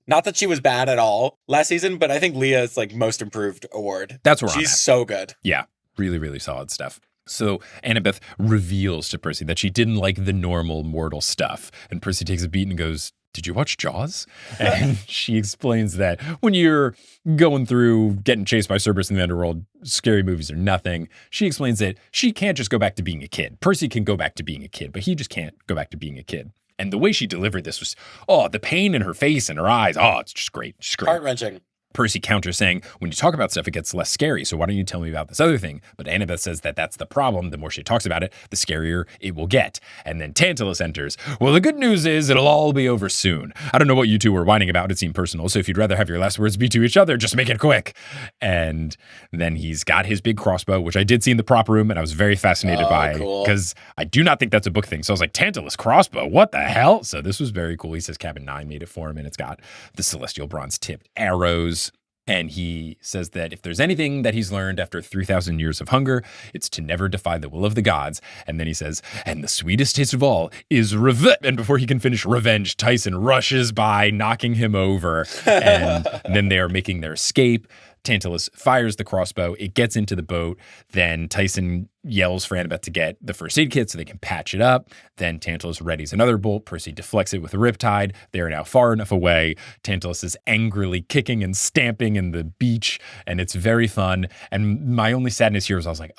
not that she was bad at all last season, but I think Leah's like most improved award. That's where she's so good. Yeah. Really, really solid stuff. So Annabeth reveals to Percy that she didn't like the normal mortal stuff. And Percy takes a beat and goes, did you watch Jaws? And she explains that when you're going through getting chased by Cerberus in the underworld, scary movies are nothing. She explains that she can't just go back to being a kid. Percy can go back to being a kid, but he just can't go back to being a kid. And the way she delivered this was, the pain in her face and her eyes. It's just great. Just great. Heart-wrenching. Percy counters saying, when you talk about stuff, it gets less scary. So why don't you tell me about this other thing? But Annabeth says that that's the problem. The more she talks about it, the scarier it will get. And then Tantalus enters. Well, the good news is it'll all be over soon. I don't know what you two were whining about. It seemed personal. So if you'd rather have your last words be to each other, just make it quick. And then he's got his big crossbow, which I did see in the prop room, and I was very fascinated by, because I do not think that's a book thing. So I was like, Tantalus crossbow, what the hell? So this was very cool. He says Cabin 9 made it for him, and it's got the celestial bronze tipped arrows. And he says that if there's anything that he's learned after 3,000 years of hunger, it's to never defy the will of the gods. And then he says, and the sweetest taste of all is revenge. And before he can finish revenge, Tyson rushes by, knocking him over. And then they are making their escape. Tantalus fires the crossbow. It gets into the boat. Then Tyson yells for Annabeth to get the first aid kit so they can patch it up. Then Tantalus readies another bolt. Percy deflects it with a riptide. They are now far enough away. Tantalus is angrily kicking and stamping in the beach, and it's very fun. And my only sadness here was I was like,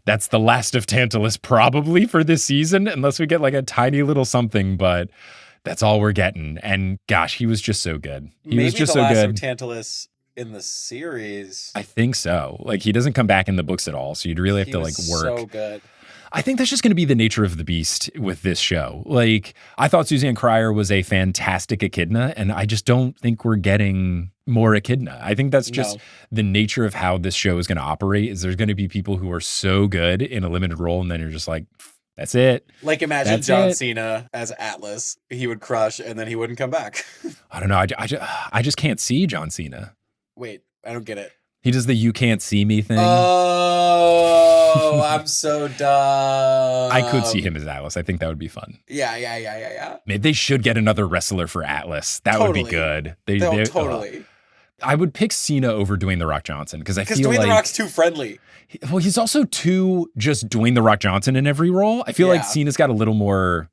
that's the last of Tantalus probably for this season, unless we get like a tiny little something, but that's all we're getting. And gosh, he was just so good. He was just so good. Maybe the last of Tantalus in the series. I think so. Like, he doesn't come back in the books at all, so you'd really have to like work. So good. I think that's just going to be the nature of the beast with this show. Like, I thought Suzanne Cryer was a fantastic echidna, and I just don't think we're getting more echidna. I think that's just the nature of how this show is going to operate. Is there's going to be people who are so good in a limited role, and then you're just like, that's it. Like, imagine John Cena as Atlas. He would crush, and then he wouldn't come back. I don't know. I just can't see John Cena. Wait, I don't get it. He does the "you can't see me" thing. Oh, I'm so dumb. I could see him as Atlas. I think that would be fun. Yeah. Maybe they should get another wrestler for Atlas. That would be good. Totally. I would pick Cena over Dwayne The Rock Johnson because I feel Dwayne like The Rock's too friendly. Well, he's also too just Dwayne The Rock Johnson in every role. I feel like Cena's got a little more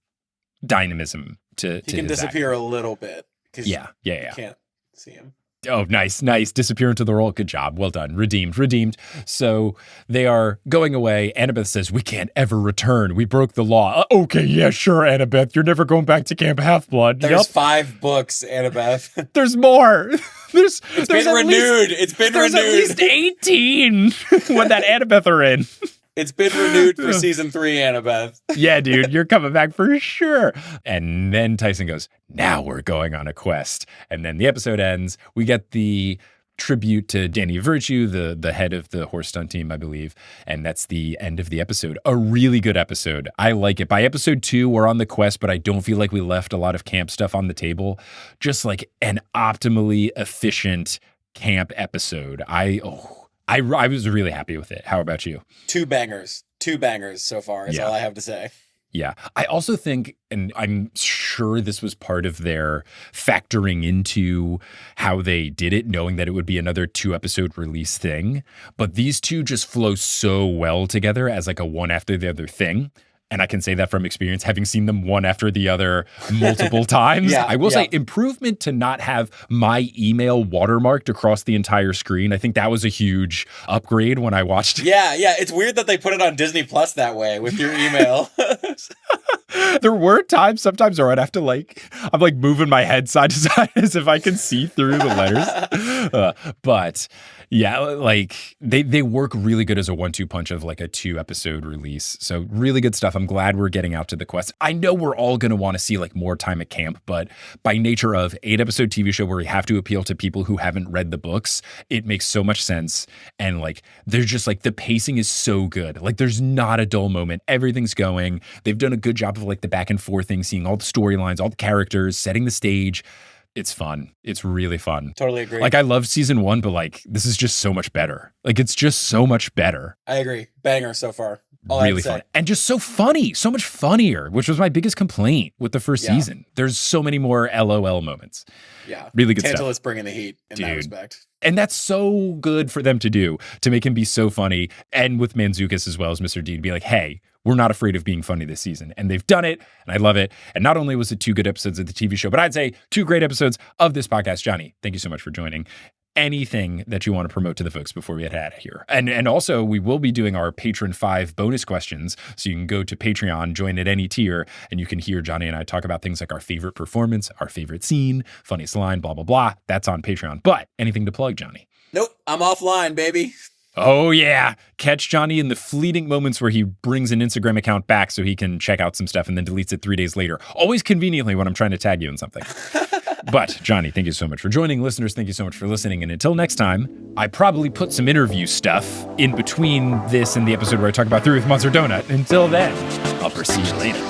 dynamism to He can disappear a little bit. Yeah. You can't see him. Oh, nice. Disappear into the role. Good job. Well done. Redeemed. So they are going away. Annabeth says, we can't ever return. We broke the law. Okay, yeah, sure, Annabeth. You're never going back to Camp Half-Blood. There's 5 books, Annabeth. There's more. It's been renewed. There's at least 18 when that Annabeth are in. It's been renewed for season 3, Annabeth. Yeah, dude, you're coming back for sure. And then Tyson goes, now we're going on a quest. And then the episode ends. We get the tribute to Danny Virtue, the head of the horse stunt team, I believe. And that's the end of the episode. A really good episode. I like it. By episode 2, we're on the quest, but I don't feel like we left a lot of camp stuff on the table. Just like an optimally efficient camp episode. I was really happy with it. How about you? 2 bangers so far is all I have to say. Yeah. I also think, and I'm sure this was part of their factoring into how they did it, knowing that it would be another 2-episode release thing. But these two just flow so well together as like a one after the other thing. And I can say that from experience, having seen them one after the other multiple times. I will say improvement to not have my email watermarked across the entire screen. I think that was a huge upgrade when I watched it. Yeah. It's weird that they put it on Disney Plus that way with your email. There were times sometimes where I'd have to I'm moving my head side to side as if I can see through the letters. But yeah, they work really good as a 1-2 punch of a 2-episode release. So really good stuff. I'm glad we're getting out to the quest. I know we're all going to want to see more time at camp, but by nature of 8-episode TV show where we have to appeal to people who haven't read the books, it makes so much sense. And they're just the pacing is so good. There's not a dull moment. Everything's going. They've done a good job of the back and forth thing, seeing all the storylines, all the characters, setting the stage. It's fun. It's really fun. Totally agree. I love season 1, but this is just so much better. It's just so much better. I agree. Banger so far. Really fun. And just so funny. So much funnier, which was my biggest complaint with the first season. There's so many more LOL moments. Yeah. Really good Tantalus stuff. bringing the heat in that respect. And that's so good for them to do, to make him be so funny. And with Mantzoukas as well as Mr. D to be hey, we're not afraid of being funny this season. And they've done it, and I love it. And not only was it 2 good episodes of the TV show, but I'd say 2 great episodes of this podcast. Johnny, thank you so much for joining. Anything that you want to promote to the folks before we get out of here. And also, we will be doing our Patron 5 bonus questions. So you can go to Patreon, join at any tier, and you can hear Johnny and I talk about things like our favorite performance, our favorite scene, funniest line, blah, blah, blah. That's on Patreon. But anything to plug, Johnny? Nope. I'm offline, baby. Oh, yeah. Catch Johnny in the fleeting moments where he brings an Instagram account back so he can check out some stuff and then deletes it 3 days later. Always conveniently when I'm trying to tag you in something. But, Johnny, thank you so much for joining. Listeners, thank you so much for listening. And until next time, I probably put some interview stuff in between this and the episode where I talk about 3 with Monster Donut. Until then, I'll see you later.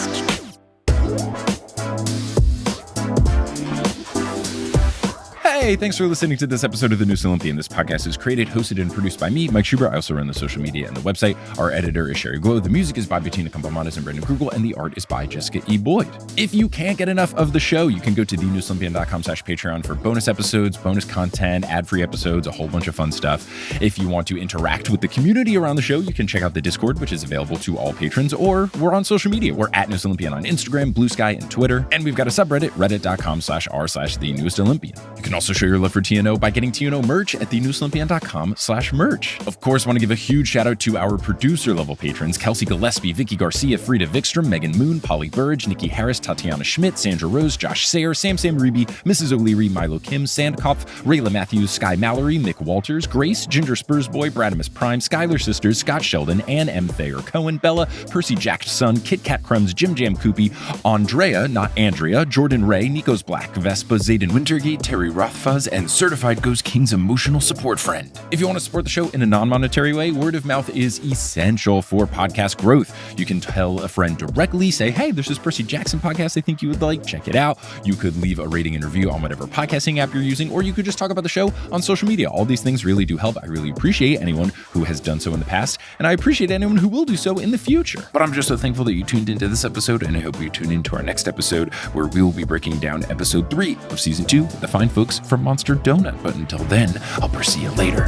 Hey, thanks for listening to this episode of The Noose Olympian. This podcast is created, hosted, and produced by me, Mike Schubert. I also run the social media and the website. Our editor is Sherry Glow. The music is by Bettina Campamanes and Brendan Krugel, and the art is by Jessica E. Boyd. If you can't get enough of the show, you can go to thenooseolympian.com/Patreon for bonus episodes, bonus content, ad-free episodes, a whole bunch of fun stuff. If you want to interact with the community around the show, you can check out the Discord, which is available to all patrons, or we're on social media. We're at Noose Olympian on Instagram, Blue Sky, and Twitter. And we've got a subreddit, reddit.com/r/thenewest-olympian. You can also show your love for TNO by getting TNO merch at thenewsolympian.com/merch. Of course, want to give a huge shout out to our producer level patrons, Kelsey Gillespie, Vicky Garcia, Frida Vikstrom, Megan Moon, Polly Burge, Nikki Harris, Tatiana Schmidt, Sandra Rose, Josh Sayer, Sam Ruby, Mrs. O'Leary, Milo Kim, Sandkopf, Rayla Matthews, Sky Mallory, Mick Walters, Grace, Ginger Spursboy, Bradimus Prime, Skylar Sisters, Scott Sheldon, Ann M. Thayer Cohen, Bella, Percy Jackson, Kit Kat Crumbs, Jim Jam Koopy, Andrea, not Andrea, Jordan Ray, Nico's Black, Vespa, Zayden Wintergate, Terry Roth, fuzz and certified Ghost King's emotional support friend. If you want to support the show in a non-monetary way, word of mouth is essential for podcast growth. You can tell a friend directly, say, hey, there's this Percy Jackson podcast I think you would like, check it out. You could leave a rating and review on whatever podcasting app you're using, or you could just talk about the show on social media. All these things really do help. I really appreciate anyone who has done so in the past, and I appreciate anyone who will do so in the future. But I'm just so thankful that you tuned into this episode, and I hope you tune into our next episode, where we will be breaking down episode 3 of season 2 with the fine folks from Monster Donut. But until then, I'll Percy you later.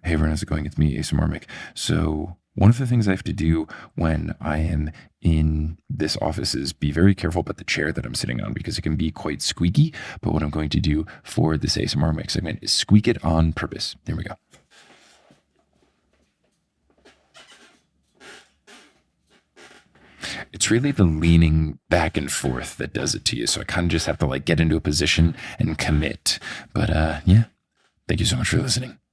Hey everyone, how's it going? It's me, ASMR Mick. So one of the things I have to do when I am in this office is be very careful about the chair that I'm sitting on, because it can be quite squeaky. But what I'm going to do for this ASMR Mick segment is squeak it on purpose. There we go. It's really the leaning back and forth that does it to you. So I kind of just have to get into a position and commit. But yeah, thank you so much for listening.